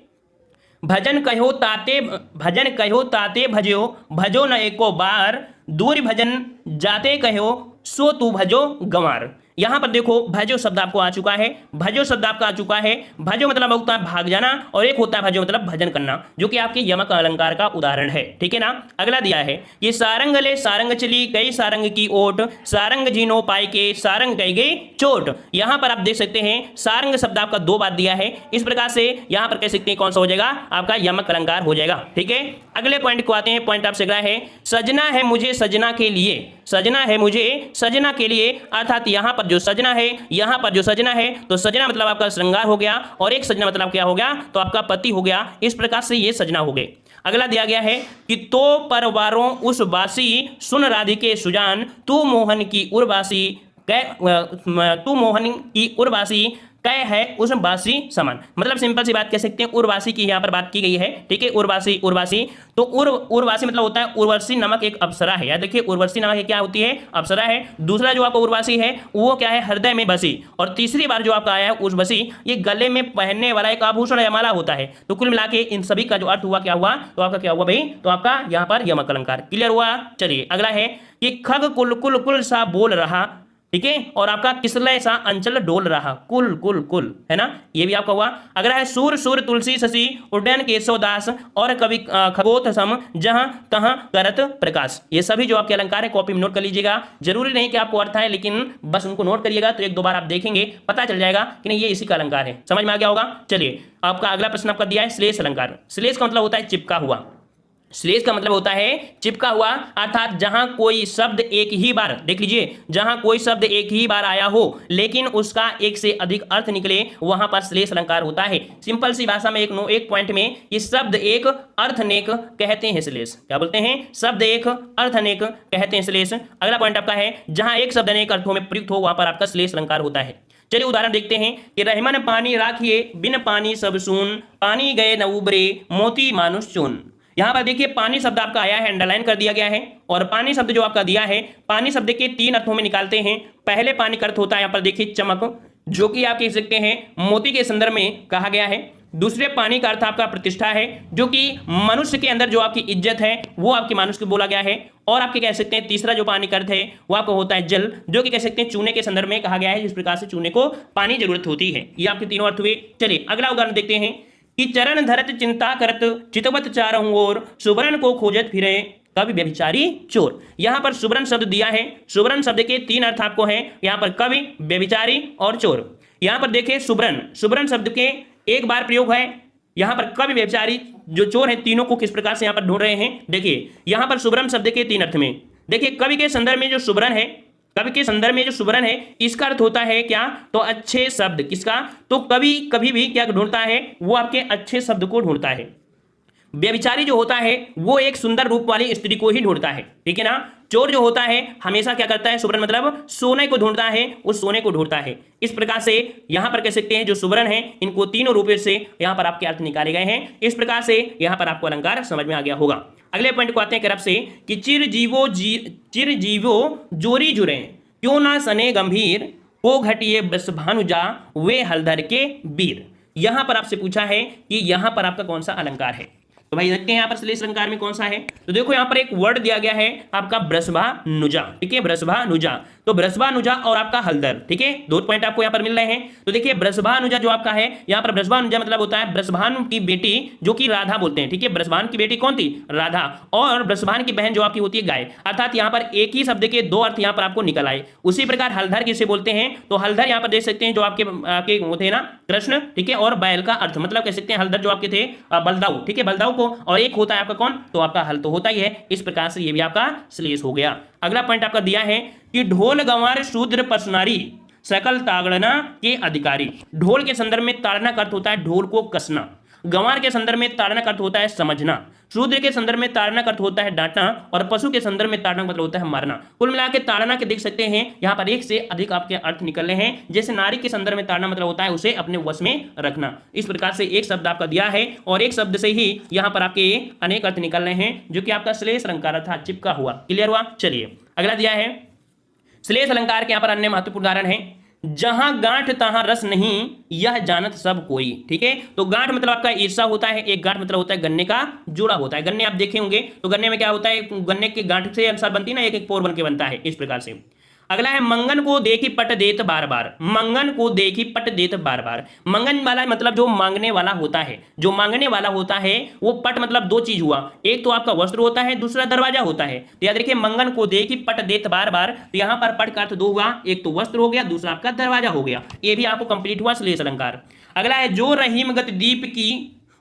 A: भजन कहो ताते भजो, भजो न एको बार, दूर भजन जाते कहो सो तू भजो गंवार। यहां पर देखो भजो शब्द आपको आ चुका है, भजो शब्द आपका आ चुका है। भजो मतलब होता है भाग जाना और एक होता है भजो मतलब भजन करना, जो कि आपके यमक अलंकार का उदाहरण है, ठीक है ना। अगला दिया है कि सारंग ले सारंग चली गई सारंग की ओट, सारंग जीनो पाई के सारंग गई गई चोट। यहां पर आप देख सकते हैं सारंग शब्द आपका दो बार दिया है, इस प्रकार से यहां पर कह सकते हैं कौन सा हो जाएगा, आपका यमक अलंकार हो जाएगा, ठीक है। अगले पॉइंट को आते हैं, पॉइंट आपसे अगला है सजना है मुझे सजना के लिए, सजना है मुझे सजना के लिए, अर्थात यहां पर जो सजना है, यहां पर जो सजना है, तो सजना मतलब आपका श्रृंगार हो गया और एक सजना मतलब क्या हो गया, तो आपका पति हो गया, इस प्रकार से ये सजना हो गए। अगला दिया गया है कि तो परवारों उस बासी सुन राधिके सुजान, तू मोहन की उर्वासी तू मोहन की उर्वासी कै है उस बासी समान। मतलब सिंपल सी बात कह सकते हैं, उर्वासी की यहाँ पर बात की गई है, ठीक है। उर्वासी उर्वासी तो उर्वासी मतलब होता है उर्वशी नामक एक अप्सरा है, याद देखिए उर्वशी नामक क्या होती है, अप्सरा है। दूसरा जो आपका उर्वासी है वो क्या है, हृदय में बसी। और तीसरी बार जो आपका आया है उर्वशी, ये गले में पहनने वाला एक आभूषण या माला होता है। तो कुल मिला के इन सभी का जो अर्थ हुआ क्या हुआ, तो आपका क्या हुआ भाई, तो आपका यहाँ पर यमक अलंकार क्लियर हुआ। चलिए अगला है कि खग कुल कुल कुल सा बोल रहा, ठीक है, और आपका किसलय सा अंचल डोल रहा, कुल कुल कुल है ना, ये भी आपका हुआ। अगला है सूर सूर तुलसी शशि उड्डयन केशवदास और कवि खगोत सम जहां तहां करत प्रकाश। ये सभी जो आपके अलंकार है कॉपी में नोट कर लीजिएगा, जरूरी नहीं कि आपको अर्थ है, लेकिन बस उनको नोट करिएगा, तो एक दो बार आप देखेंगे पता चल जाएगा कि नहीं ये इसी का अलंकार है, समझ में आ गया होगा। चलिए आपका अगला प्रश्न आपका दिया है श्लेष अलंकार। श्लेष का मतलब होता है चिपका हुआ, श्लेष का मतलब होता है चिपका हुआ, अर्थात जहां कोई शब्द एक ही बार, देख लीजिए, जहां कोई शब्द एक ही बार आया हो लेकिन उसका एक से अधिक अर्थ निकले, वहां पर श्लेष अलंकार होता है। सिंपल सी भाषा में एक पॉइंट में ये शब्द एक अर्थनेक कहते हैं श्लेष, क्या बोलते हैं, शब्द एक अर्थनेक कहते हैं श्लेष। अगला पॉइंट आपका है जहां एक शब्द अनेक अर्थों में प्रयुक्त हो वहां पर आपका श्लेष अलंकार होता है। चलिए उदाहरण देखते हैं कि रहमन पानी राखिए बिन पानी सब सून, पानी गए न उबरे मोती मानुष चून। यहां पर देखिए पानी शब्द आपका आया है, अंडरलाइन कर दिया गया है, और पानी शब्द जो आपका दिया है, पानी शब्द के तीन अर्थों में निकालते हैं। पहले पानी का अर्थ होता है यहाँ पर देखिए चमक, जो कि आप कह सकते हैं मोती के संदर्भ में कहा गया है। दूसरे पानी का अर्थ आपका प्रतिष्ठा है, जो कि मनुष्य के अंदर जो आपकी इज्जत है वो आपकी मनुष्य को बोला गया है। और आपके कह सकते हैं तीसरा जो पानी का अर्थ है वो आपको होता है जल, जो कि कह सकते हैं चूने के संदर्भ में कहा गया है, जिस प्रकार से चूने को पानी जरूरत होती है। ये आपके तीनों अर्थ हुए। चलिए अगला उदाहरण देखते हैं कि चरण धरत चिंता करत चितवत चारहु ओर, सुबरन को खोजत फिरे कवि व्यभिचारी चोर। यहां पर सुबरन शब्द दिया है, सुबरन शब्द के तीन अर्थ आपको है, यहां पर कवि, व्यभिचारी और चोर। यहां पर देखिए सुबरन, सुबरन शब्द के एक बार प्रयोग है, यहां पर कवि, व्यभिचारी जो चोर है, तीनों को किस प्रकार से यहां पर ढूंढ रहे हैं। देखिए यहां पर सुबरन शब्द के तीन अर्थ में, देखिए कवि के संदर्भ में जो सुबरन है, कवि के संदर्भ में जो सुबरन है इसका अर्थ होता है क्या, तो अच्छे शब्द। किसका, तो कवि कभी भी क्या ढूंढता है, वो आपके अच्छे शब्द को ढूंढता है। व्यभिचारी जो होता है वो एक सुंदर रूप वाली स्त्री को ही ढूंढता है, ठीक है ना। चोर जो होता है हमेशा क्या करता है, सुबरन मतलब सोने को ढूंढता है, उस सोने को ढूंढता है। इस प्रकार से यहां पर कह सकते हैं जो सुबरन है, इनको तीनों रूपों से यहां पर आपके अर्थ निकाले गए हैं। इस प्रकार से यहां पर आपको अलंकार समझ में आ गया होगा। अगले पॉइंट को आते हैं तरफ से कि चिर जीवो जोरी जुरे क्यों ना सने गंभीर, को घटिए बस भानुजा वे हलधर के वीर। यहां पर आपसे पूछा है कि यहां पर आपका कौन सा अलंकार है, तो भाई देखते हैं यहाँ पर श्लेष अलंकार में कौन सा है। तो देखो यहाँ पर एक वर्ड दिया गया है आपका ब्रसभानुजा, ठीक है, ब्रसभानुजा। तो ब्रसभानुजा और आपका हलधर, ठीक है, दो पॉइंट आपको यहाँ पर मिल रहे हैं। तो देखिए ब्रसभानुजा जो आपका है, यहाँ पर ब्रसभानुजा मतलब होता है ब्रसभानु की बेटी, जो कि राधा बोलते हैं, ठीक है। ब्रसभान की बेटी कौन थी, राधा, और ब्रसभान की बहन जो आपकी होती है गाय। अर्थात यहाँ पर एक ही शब्द के दो अर्थ यहाँ पर आपको निकल आए। उसी प्रकार हलधर किसे बोलते हैं, तो हलधर यहाँ पर देख सकते हैं जो आपके वो थे ना कृष्ण, ठीक है, और बैल का अर्थ मतलब कह सकते हैं हलधर जो आपके थे बलदाऊ, ठीक है, बलदाऊ को, और एक होता है आपका कौन, तो आपका हल तो होता ही है। इस प्रकार से ये भी आपका श्लेष हो गया। अगला पॉइंट आपका दिया है कि ढोल गंवार शूद्र पसनारी सकल ताड़ना के अधिकारी। ढोल के संदर्भ में ताड़ना का अर्थ होता है ढोल को कसना, गंवार के संदर्भ में ताड़ना का अर्थ होता है समझना, शूद्र के संदर्भ में ताड़ना का अर्थ होता है डांटना, और पशु के संदर्भ में ताड़ना मतलब होता है मारना। कुल मिलाकर ताड़ना के देख सकते हैं यहाँ पर एक से अधिक आपके अर्थ निकल रहे हैं। जैसे नारी के संदर्भ में ताड़ना मतलब होता है उसे अपने वश में रखना। इस प्रकार से एक शब्द आपका दिया है और एक शब्द से ही यहाँ पर आपके अनेक अर्थ निकल रहे हैं, जो कि आपका श्लेष अलंकार था, चिपका हुआ। क्लियर हुआ। चलिए अगला दिया है श्लेष अलंकार के यहाँ पर अन्य महत्वपूर्ण उदाहरण है, जहां गांठ तहां रस नहीं यह जानत सब कोई, ठीक है। तो गांठ मतलब आपका ईर्षा होता है, एक गांठ मतलब होता है गन्ने का जोड़ा होता है। गन्ने आप देखे होंगे तो गन्ने में क्या होता है, गन्ने के गांठ से अनुसार बनती है ना, एक एक पोर बन के बनता है, इस प्रकार से। अगला है मंगन को देखी पट देत बार बार। मंगन को देखी पट देत बार बार। मंगन वाला मतलब जो मांगने वाला होता है, जो मांगने वाला होता है वो पट मतलब दो चीज हुआ, एक तो आपका वस्त्र होता है, दूसरा दरवाजा होता है। तो याद रखिए मंगन को देखी पट देत बार बार, तो यहां पर पट का अर्थ दो हुआ, एक तो वस्त्र हो गया, दूसरा आपका दरवाजा हो गया। ये भी आपको कंप्लीट हुआ श्लेष अलंकार। अगला है जो रहीम गति दीप की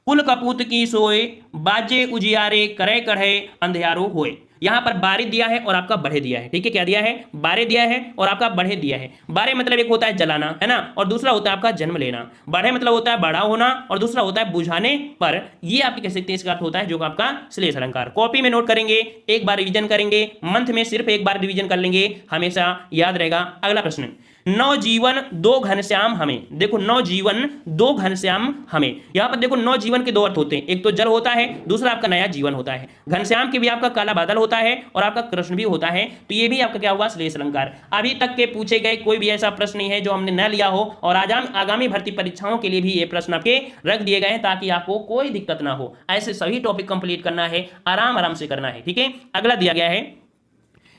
A: कुल कपूत की सोए, बाजे उजियारे करे कढ़े अंधियारो होए। यहां पर बारे दिया है और आपका बढ़े दिया है, ठीक है, क्या दिया है, बारे दिया है और आपका बढ़े दिया है। बारे मतलब एक होता है जलाना, है ना, और दूसरा होता है आपका जन्म लेना। बढ़े मतलब होता है बड़ा होना और दूसरा होता है बुझाने पर। ये आप कह सकते हैं इसका अर्थ होता है जो आपका श्लेष अलंकार। कॉपी में नोट करेंगे, एक बार रिवीजन करेंगे, मंथ में सिर्फ एक बार रिवीजन कर लेंगे, हमेशा याद रहेगा। अगला प्रश्न, नवजीवन दो घनश्याम हमें। देखो नवजीवन दो घनश्याम हमें, यहां पर देखो नवजीवन के दो अर्थ होते हैं, एक तो जल होता है, दूसरा आपका नया जीवन होता है। घनश्याम के भी आपका काला बादल होता है और आपका कृष्ण भी होता है, तो ये भी आपका क्या हुआ, श्लेष अलंकार। अभी तक के पूछे गए कोई भी ऐसा प्रश्न नहीं है जो हमने न लिया हो, और आगामी भर्ती परीक्षाओं के लिए भी ये प्रश्न आपके रख दिए गए हैं ताकि आपको कोई दिक्कत ना हो। ऐसे सभी टॉपिक कंप्लीट करना है, आराम आराम से करना है, ठीक है। अगला दिया गया है,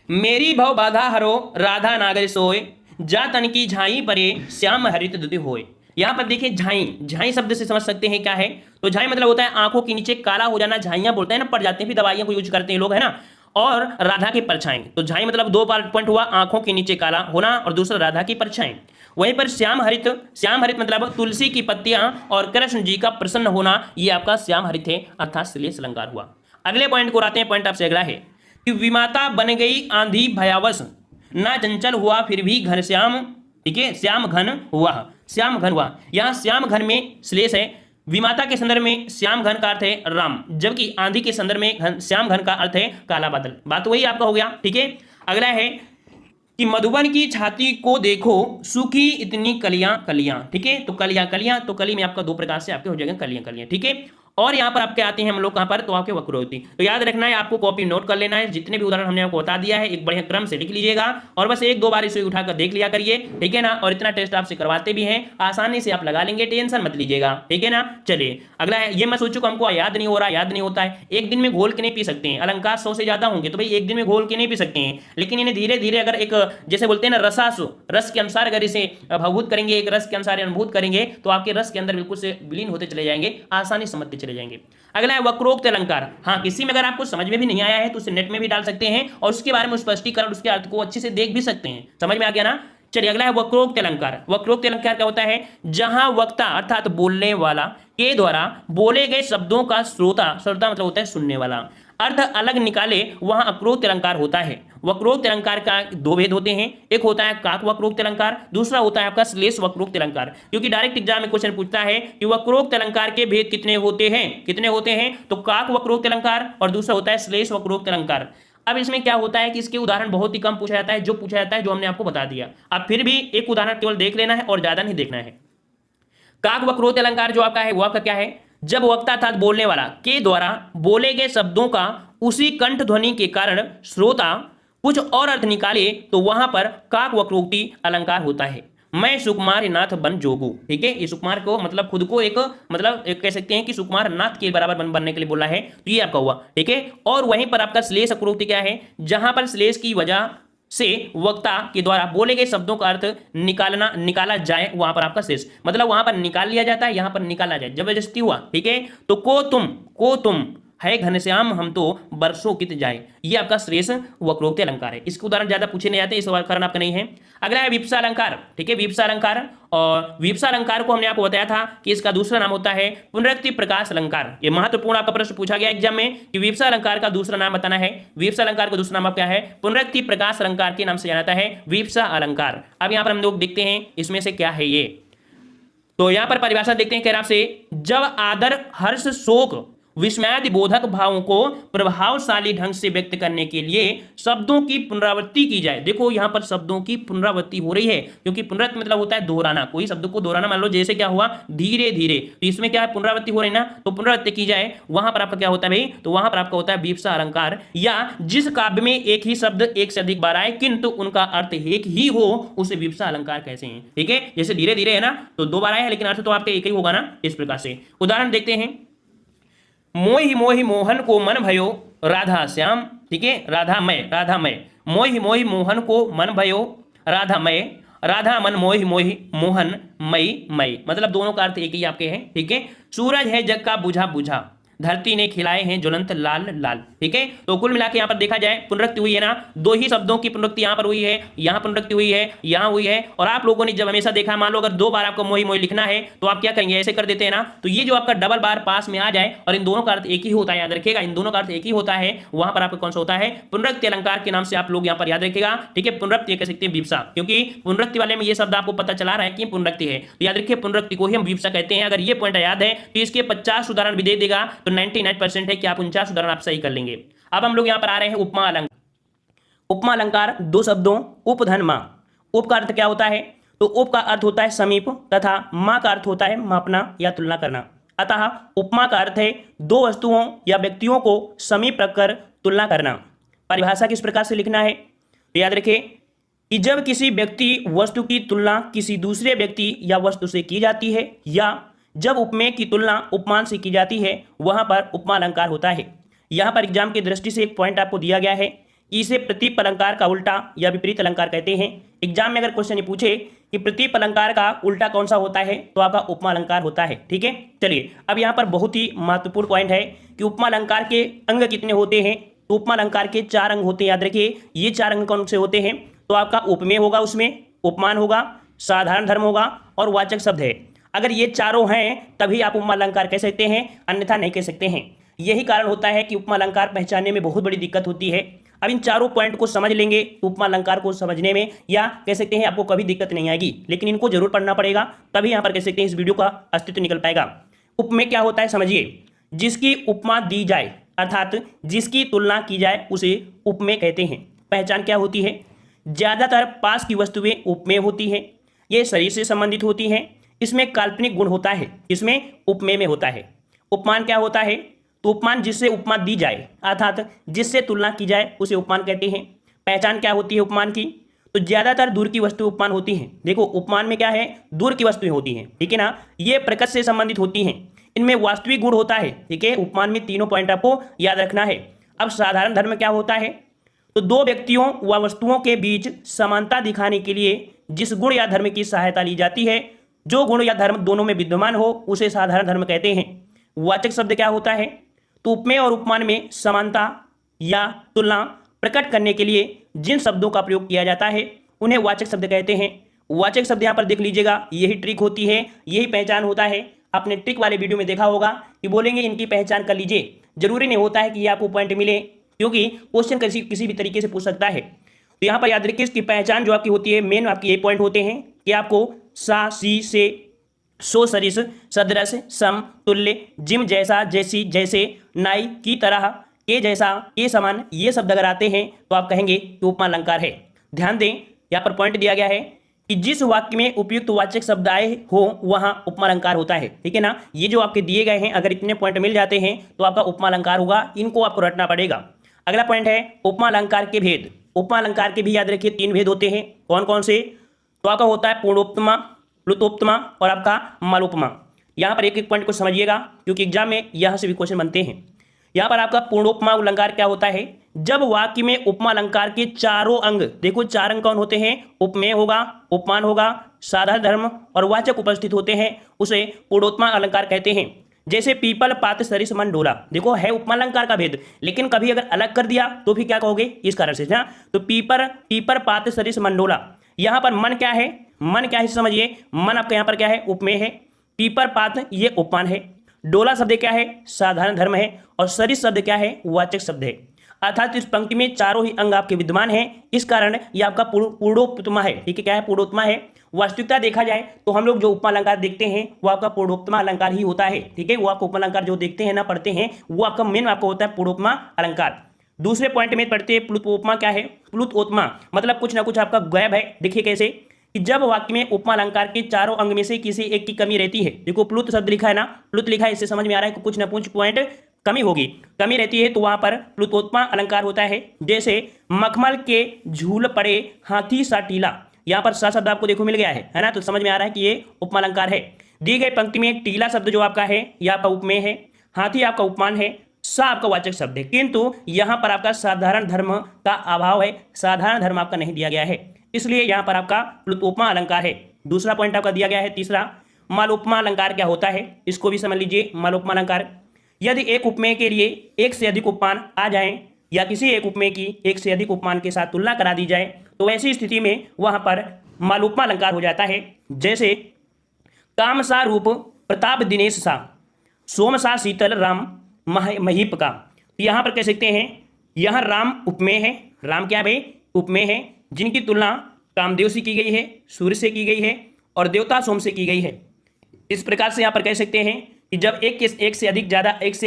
A: मेरी भव बाधा हरो राधा नागर सोए, जा तन की झाई परे श्याम हरित दुति होए। यहां पर देखिए झाई, झाई शब्द से समझ सकते हैं क्या है, तो झाई मतलब होता है आंखों के नीचे काला हो जाना, झाइयां बोलते हैं ना, पड़ जाते हैं, फिर दवाइयां को यूज करते हैं लोग, है ना। और राधा की परछाई, तो झाई मतलब दो पॉइंट हुआ, आंखों के नीचे काला होना और दूसरा राधा की परछाई। वहीं पर श्याम हरित, श्याम हरित मतलब तुलसी की पत्तियां और कृष्ण जी का प्रसन्न होना, ये आपका श्याम हरित है, अर्थात श्लेष अलंकार हुआ। अगले पॉइंट को आते हैं, पॉइंट आपसे अगला है कि विमाता बन गई आंधी भयावश, ना चंचल हुआ फिर भी घनश्याम, ठीक है, श्याम घन हुआ, श्याम घन हुआ। यहां श्याम घन में श्लेष है, विमाता के संदर्भ में श्याम घन का अर्थ है राम, जबकि आंधी के संदर्भ में श्याम घन का अर्थ है काला बादल। बात वही आपका हो गया, ठीक है। अगला है कि मधुबन की छाती को देखो सूखी इतनी कलियां कलियां, ठीक है, तो कलियां कलियां, तो कली में आपका दो प्रकार से आपके हो जाएगा कलियां कलियां, ठीक है। और यहाँ पर आपके आते हैं हम लोग कहाँ पर, तो आपके वक्रोक्ति। तो याद रखना है, आपको कॉपी नोट कर लेना है, जितने भी उदाहरण हमने आपको बता दिया है एक बढ़िया क्रम से लिख लीजिएगा और बस एक दो बार इसे उठाकर देख लिया करिए, ठीक है ना। और इतना टेस्ट आपसे करवाते भी हैं, आसानी से आप लगा लेंगे, टेंशन मत लीजिएगा, ठीक है ना। चलिए अगला है, ये मैं सोचू को हमको याद नहीं हो रहा, याद नहीं होता है, एक दिन में घोल के नहीं पी सकते हैं, अलंकार 100 से ज्यादा होंगे तो भाई एक दिन में घोल के नहीं पी सकते हैं, लेकिन इन्हें धीरे धीरे अगर एक जैसे बोलते हैं ना रसासु, रस के अनुसार अगर इसे भावभूत करेंगे, एक रस के अनुसार अनुभूत करेंगे, तो आपके रस के अंदर बिल्कुल से विलीन होते चले जाएंगे, आसानी समझते चले जाएंगे। अगला है वक्रोक्त अलंकार। हाँ, किसी में अगर आपको समझ में भी नहीं आया है तो उसे नेट में भी डाल सकते हैं और उसके बारे में स्पष्टीकरण, उसके अर्थ को अच्छे से देख भी सकते हैं, समझ में आ गया ना। चलिए अगला है वक्रोक्त अलंकार। वक्रोक्त अलंकार क्या होता है, जहां वक्ता अर्थात बोलने वाला के द्वारा बोले गए शब्दों का श्रोता, श्रोता मतलब होता है सुनने वाला, अर्थ अलग निकाले, वहां अक्रोक्त अलंकार होता है। वक्रोक्त अलंकार का दो भेद होते हैं, एक होता है काक वक्रोक्त अलंकार, दूसरा होता है आपका श्लेष वक्रोक्त अलंकार। क्योंकि डायरेक्ट एग्जाम में क्वेश्चन पूछता है कि वक्रोक्त अलंकार के भेद कितने होते हैं, कितने होते हैं, तो काक वक्रोक्त अलंकार और दूसरा होता है श्लेष वक्रोक्त अलंकार। अब इसमें क्या होता है कि इसके उदाहरण बहुत ही कम पूछा जाता है, जो पूछा जाता है जो हमने आपको बता दिया। अब फिर भी एक उदाहरण केवल देख लेना है और ज्यादा नहीं देखना है। काक वक्रोक्त अलंकार जो आपका है वो आपका क्या है, जब वक्ता अर्थात बोलने वाला के द्वारा बोले गए शब्दों का उसी कंठ ध्वनि के कारण श्रोता कुछ और अर्थ निकाले, तो वहां पर काक वक्रोक्ति अलंकार होता है। मैं सुकुमार नाथ बन जोगू, ठीक है, ये सुकुमार को मतलब खुद को एक मतलब एक कह सकते हैं कि सुकुमार नाथ के बराबर बनने के लिए बोला है, तो ये आपका हुआ, ठीक है। और वहीं पर आपका श्लेष वक्रोक्ति क्या है, जहां पर श्लेष की वजह से वक्ता के द्वारा बोले गए शब्दों का अर्थ निकाला जाए, वहां पर आपका श्लेष मतलब वहां पर निकाल लिया जाता है, यहां पर निकाला जाए, जबरदस्ती हुआ, ठीक है। तो को तुम है घनश्याम हम तो बरसों कित जाए, ये आपका श्लेष वक्रोक्त अलंकार है। इसके उदाहरण ज्यादा पूछे नहीं जाते, इस कारण आपका नहीं है। अगला है विप्सा अलंकार, ठीक है, विप्सा अलंकार। और विप्सा अलंकार को हमने आपको बताया था कि इसका दूसरा नाम होता है पुनरुक्ति प्रकाश अलंकार। ये महत्वपूर्ण आपका प्रश्न पूछा गया एग्जाम में कि विप्सा अलंकार का दूसरा नाम बताना है। विप्सा अलंकार का दूसरा नाम क्या है, पुनरुक्ति प्रकाश अलंकार के नाम से जाना जाता है विप्सा अलंकार। अब यहाँ पर हम लोग देखते हैं इसमें से क्या है ये, तो यहाँ पर परिभाषा देखते हैं, कह रहा आपसे, जब आदर हर्ष शोक विस्मयादि बोधक भावों को प्रभावशाली ढंग से व्यक्त करने के लिए शब्दों की पुनरावृत्ति की जाए। देखो यहाँ पर शब्दों की पुनरावृत्ति हो रही है, क्योंकि पुनरावृत्ति मतलब होता है दोहराना, कोई शब्द को दोहराना। मान लो जैसे क्या हुआ धीरे धीरे, तो इसमें क्या है पुनरावृत्ति हो रही ना, तो पुनरावृत्ति की जाए, वहां पर आपका क्या होता है भाई, तो वहां पर आपका होता है विप्सा अलंकार। या जिस काव्य में एक ही शब्द एक से अधिक बार आए किंतु उनका अर्थ एक ही हो, उसे विप्सा अलंकार कैसे हैं, ठीक है। जैसे धीरे धीरे है ना, तो दो बार आए हैं लेकिन अर्थ तो आपका एक ही होगा ना, इस प्रकार से। उदाहरण देखते हैं, मोहि मोहि मोहन को मन भयो राधा श्याम, ठीक है, राधा मय मोहि मोहि मोहन को मन भयो राधामय, राधा मन मोहि मोहि मोहन मई मई, मतलब दोनों का अर्थ एक ही आपके हैं, ठीक है। सूरज है जग का बुझा बुझा, धरती ने खिलाए हैं ज्वलंत लाल लाल, ठीक है। तो कुल मिला के यहाँ पर देखा जाए पुनरुक्ति हुई है ना, दो ही शब्दों की पुनरुक्ति यहाँ पर हुई है, यहाँ पुनरुक्ति हुई है, यहाँ हुई है। और आप लोगों ने जब हमेशा देखा, मान लो अगर दो बार आपको मोही मोही लिखना है तो आप क्या करेंगे, ऐसे कर देते हैं ना, तो ये जो आपका डबल बार पास में आ जाए और इन दोनों का अर्थ एक ही होता है, याद रखिएगा, इन दोनों का अर्थ एक ही होता है, वहां पर आपका कौन सा होता है, पुनरुक्ति अलंकार के नाम से आप लोग यहाँ पर याद रखिएगा, ठीक है। पुनरुक्ति कह सकते हैं विवक्षा, क्योंकि पुनरुक्ति वाले में ये शब्द आपको पता चला रहा है कि पुनरुक्ति है, तो याद रखिए पुनरुक्ति को ही हम विवक्षा कहते हैं। अगर ये पॉइंट याद है तो इसके 50 उदाहरण भी दे देगा तो 99% है कि आप 49 उदाहरण आप सही कर लेंगे। अब हम लोग यहाँ पर आ रहे हैं उपमा अलंकार। उपमा अलंकार दो शब्दों उपधन मा। उप का अर्थ क्या होता है, तो उप का अर्थ होता है समीप तथा मा का अर्थ होता है मापना या तुलना करना। अतः उपमा का अर्थ है दो वस्तुओं या व्यक्तियों को समीप रखकर तुलना करना। परिभाषा किस प्रकार से लिखना है, तो याद रखिए कि जब किसी व्यक्ति वस्तु की तुलना किसी दूसरे व्यक्ति या वस्तु से की जाती है या जब उपमेय की तुलना उपमान से की जाती है वहां पर उपमा अलंकार होता है। यहां पर एग्जाम की दृष्टि से एक पॉइंट आपको दिया गया है कि इसे प्रतीप अलंकार का उल्टा या विपरीत अलंकार कहते हैं। एग्जाम में अगर क्वेश्चन ये पूछे कि प्रतीप अलंकार का उल्टा कौन सा होता है तो आपका उपमा अलंकार होता है, ठीक है। चलिए अब यहाँ पर बहुत ही महत्वपूर्ण पॉइंट है कि उपमा अलंकार के अंग कितने होते हैं, तो उपमा अलंकार के 4 अंग होते हैं, याद रखिए। ये 4 अंग कौन से होते हैं, तो आपका उपमेय होगा, उसमें उपमान होगा, साधारण धर्म होगा और वाचक शब्द है। अगर ये चारों हैं तभी आप उपमा अलंकार कह सकते हैं, अन्यथा नहीं कह सकते हैं। यही कारण होता है कि उपमा अलंकार पहचानने में बहुत बड़ी दिक्कत होती है। अब इन चारों पॉइंट को समझ लेंगे तो उपमा अलंकार को समझने में या कह सकते हैं आपको कभी दिक्कत नहीं आएगी, लेकिन इनको जरूर पढ़ना पड़ेगा, तभी यहाँ पर कह सकते हैं इस वीडियो का अस्तित्व निकल पाएगा। उपमेय क्या होता है समझिए, जिसकी उपमा दी जाए अर्थात जिसकी तुलना की जाए उसे उपमेय कहते हैं। पहचान क्या होती है, ज्यादातर पास की वस्तुएं उपमेय होती हैं, ये शरीर से संबंधित होती हैं, इसमें काल्पनिक गुण होता है, इसमें उपमेय में होता है। उपमान क्या होता है, तो उपमान जिससे उपमा दी जाए अर्थात जिससे तुलना की जाए उसे उपमान कहते हैं। पहचान क्या होती है उपमान की, तो ज्यादातर दूर की वस्तु उपमान होती हैं। देखो उपमान में क्या है, दूर की वस्तुएं होती हैं, ठीक है ना, ये प्रकृति से संबंधित होती हैं, इनमें वास्तविक गुण होता है, ठीक है। उपमान में तीनों पॉइंट आपको याद रखना है। अब साधारण धर्म क्या होता है, तो दो व्यक्तियों व वस्तुओं के बीच समानता दिखाने के लिए जिस गुण या धर्म की सहायता ली जाती है, जो गुण या धर्म दोनों में विद्यमान हो उसे साधारण धर्म कहते हैं। वाचक शब्द क्या होता है, तो उपमेय और उपमान में समानता या तुलना प्रकट करने के लिए जिन शब्दों का प्रयोग किया जाता है उन्हें वाचक शब्द कहते हैं। वाचक शब्द यहाँ पर देख लीजिएगा, यही ट्रिक होती है, यही पहचान होता है। आपने ट्रिक वाले वीडियो में देखा होगा कि बोलेंगे इनकी पहचान कर लीजिए, जरूरी नहीं होता है कि ये आपको पॉइंट मिले, क्योंकि क्वेश्चन किसी भी तरीके से पूछ सकता है। तो यहाँ पर याद रखिए इसकी पहचान जो आपकी होती है, मेन आपकी ये पॉइंट होते हैं कि आपको सा सी से सो सरिस सदृश सम तुल्य जिम जैसा जैसी जैसे नाई की तरह के जैसा के समान ये शब्द अगर आते हैं तो आप कहेंगे कि उपमा अलंकार है। ध्यान दें यहाँ पर पॉइंट दिया गया है कि जिस वाक्य में उपयुक्त वाचक शब्द आए हो वहां उपमा अलंकार होता है, ठीक है ना। ये जो आपके दिए गए हैं अगर इतने पॉइंट मिल जाते हैं तो आपका उपमा अलंकार होगा, इनको आपको रटना पड़ेगा। अगला पॉइंट है उपमा अलंकार के भेद। उपमा अलंकार के भी याद रखिए 3 भेद होते हैं, कौन कौन से, तो आपका होता है पूर्णोपमा, प्लुतोपमा और आपका मालोपमा। यहाँ पर एक एक पॉइंट को समझिएगा क्योंकि एग्जाम में यहाँ से भी क्वेश्चन बनते हैं। यहाँ पर आपका पूर्णोपमा अलंकार क्या होता है, जब वाक्य में उपमा अलंकार के चारों अंग, देखो 4 अंग कौन होते हैं, उपमेय होगा, उपमान होगा, साधारण धर्म और वाचक उपस्थित होते हैं, उसे पूर्णोपमा अलंकार कहते हैं। जैसे पीपल पात सरिस मन डोला, देखो है उपमा अलंकार का भेद, लेकिन कभी अगर अलग कर दिया तो फिर क्या कहोगे, इस कारण से ना, तो पीपर पात सरिस मन डोला। यहाँ पर मन क्या है, मन क्या है समझिए, मन आपका यहाँ पर क्या है, उपमेय है, पीपर पात ये उपमान है, डोला शब्द क्या है, साधारण धर्म है और सरिस शब्द क्या है, वाचक शब्द है। अर्थात इस पंक्ति में चारों ही अंग आपके विद्यमान हैं, इस कारण ये आपका पूर्णोपमा है, ठीक है, क्या है, पूर्णोपमा है। वास्तविकता देखा जाए तो हम लोग जो उपमा अलंकार देखते हैं वो आपका पूर्णोपमा अलंकार ही होता है, ठीक है। वो आपको उपमा अलंकार जो देखते हैं ना, पढ़ते हैं, वो आपका मेन आपका होता है पूर्णोपमा अलंकार। दूसरे पॉइंट में पढ़ते हैं प्लुतोपमा क्या है, प्लुतोपमा मतलब कुछ ना कुछ आपका गैप है। देखिए कैसे कि जब वाक्य में उपमा अलंकार के चारों अंग में से किसी एक की कमी रहती है, देखो प्लुत शब्द लिखा है ना, प्लुत लिखा है, इससे समझ में आ रहा है कि कुछ ना कुछ पॉइंट कमी होगी, कमी रहती है, तो वहां पर प्लुतोपमा अलंकार होता है। जैसे मखमल के झूल पड़े हाथी सा टीला, यहाँ पर सा शब्द आपको देखो मिल गया है ना, तो समझ में आ रहा है कि ये उपमा अलंकार है। दी गई पंक्ति में टीला शब्द जो आपका है यह आपका उपमेय है, हाथी आपका उपमान है, सा आपका वाचक शब्द है, किंतु यहाँ पर आपका साधारण धर्म का अभाव है, साधारण धर्म आपका नहीं दिया गया है। इसलिए यहाँ पर आपका उपमा अलंकार है। दूसरा पॉइंट आपका दिया गया है तीसरा, मालोपमा अलंकार क्या होता है, इसको भी समझ लीजिए। मालोपमा अलंकार, यदि एक उपमेय के लिए एक से अधिक उपमान आ जाएं या किसी एक उपमेय की एक से अधिक उपमान के साथ तुलना करा दी जाए तो ऐसी स्थिति में वहां पर मालोपमा अलंकार हो जाता है। जैसे कामसा रूप प्रताप दिनेश सा, सोमसा शीतल राम महीप का। तो यहाँ पर कह सकते हैं यह राम उपमेय है। राम क्या भाई? उपमेय है, जिनकी तुलना कामदेव से की गई है, सूर्य से की गई है और देवता सोम से की गई है। इस प्रकार से यहाँ पर कह सकते हैं कि जब एक से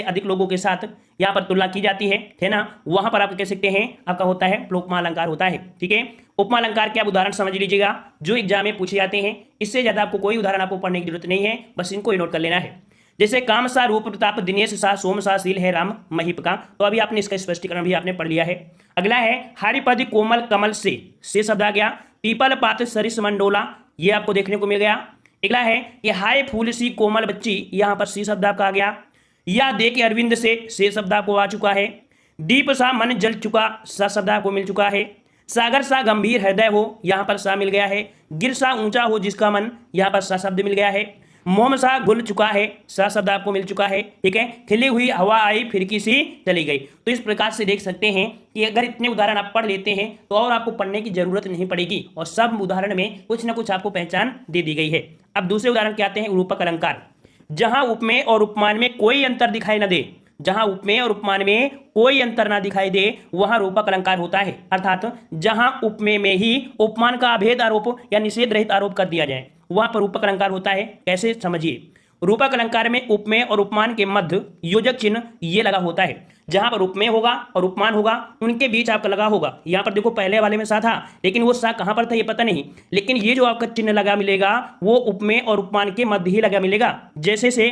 A: अधिक लोगों के साथ यहाँ पर तुलना की जाती है ना, वहां पर आप कह सकते हैं आपका होता है उपमा अलंकार होता है। ठीक है, उपमा अलंकार के आप उदाहरण समझ लीजिएगा जो एग्जाम में पूछे जाते हैं। इससे ज्यादा आपको कोई उदाहरण आपको पढ़ने की जरूरत नहीं है, बस इनको ही नोट कर लेना है। जैसे काम सा रूप प्रताप दिनेश सा सोम सा शील है राम महीप का, तो अभी आपने इसका स्पष्टीकरण भी आपने पढ़ लिया है। अगला है हरिपद कोमल कमल से शब्द आ गया। पीपल पात सरिस मंडोला, ये आपको देखने को मिल गया। अगला है कि हाय फूल सी कोमल बच्ची, यहाँ पर सी शब्द आपका आ गया। या दे के अरविंद से शब्द आपको आ चुका है। दीप सा मन जल चुका, सा शब्द आपको मिल चुका है। सागर सा गंभीर हृदय हो, यहाँ पर सा मिल गया है। गिर सा ऊंचा हो जिसका मन, यहाँ पर सा शब्द मिल गया है। मोम सा घुल चुका है, सा शब्द आपको मिल चुका है। ठीक है, खिली हुई हवा आई फिरकी सी चली गई। तो इस प्रकार से देख सकते हैं कि अगर इतने उदाहरण आप पढ़ लेते हैं तो और आपको पढ़ने की जरूरत नहीं पड़ेगी और सब उदाहरण में कुछ ना कुछ आपको पहचान दे दी गई है। अब दूसरे उदाहरण क्या आते हैं, रूपक अलंकार। जहां उपमेय और उपमान में कोई अंतर दिखाई न दे, जहां उपमेय और उपमान में कोई अंतर ना दिखाई दे वहां रूपक अलंकार होता है। अर्थात जहां उपमेय में ही उपमान का अभेद आरोप या निषेध रहित आरोप कर दिया जाए वहां पर रूपक अलंकार होता है। कैसे समझिए, रूपक अलंकार में उपमेय और उपमान के मध्य योजक चिन्ह ये लगा होता है। जहां पर उपमेय होगा और उपमान होगा उनके बीच आपका लगा होगा। यहाँ पर देखो पहले वाले में सा था लेकिन वो सा कहां पर था ये पता नहीं, लेकिन ये जो आपका चिन्ह लगा मिलेगा वो उपमेय और उपमान के मध्य ही लगा मिलेगा। जैसे से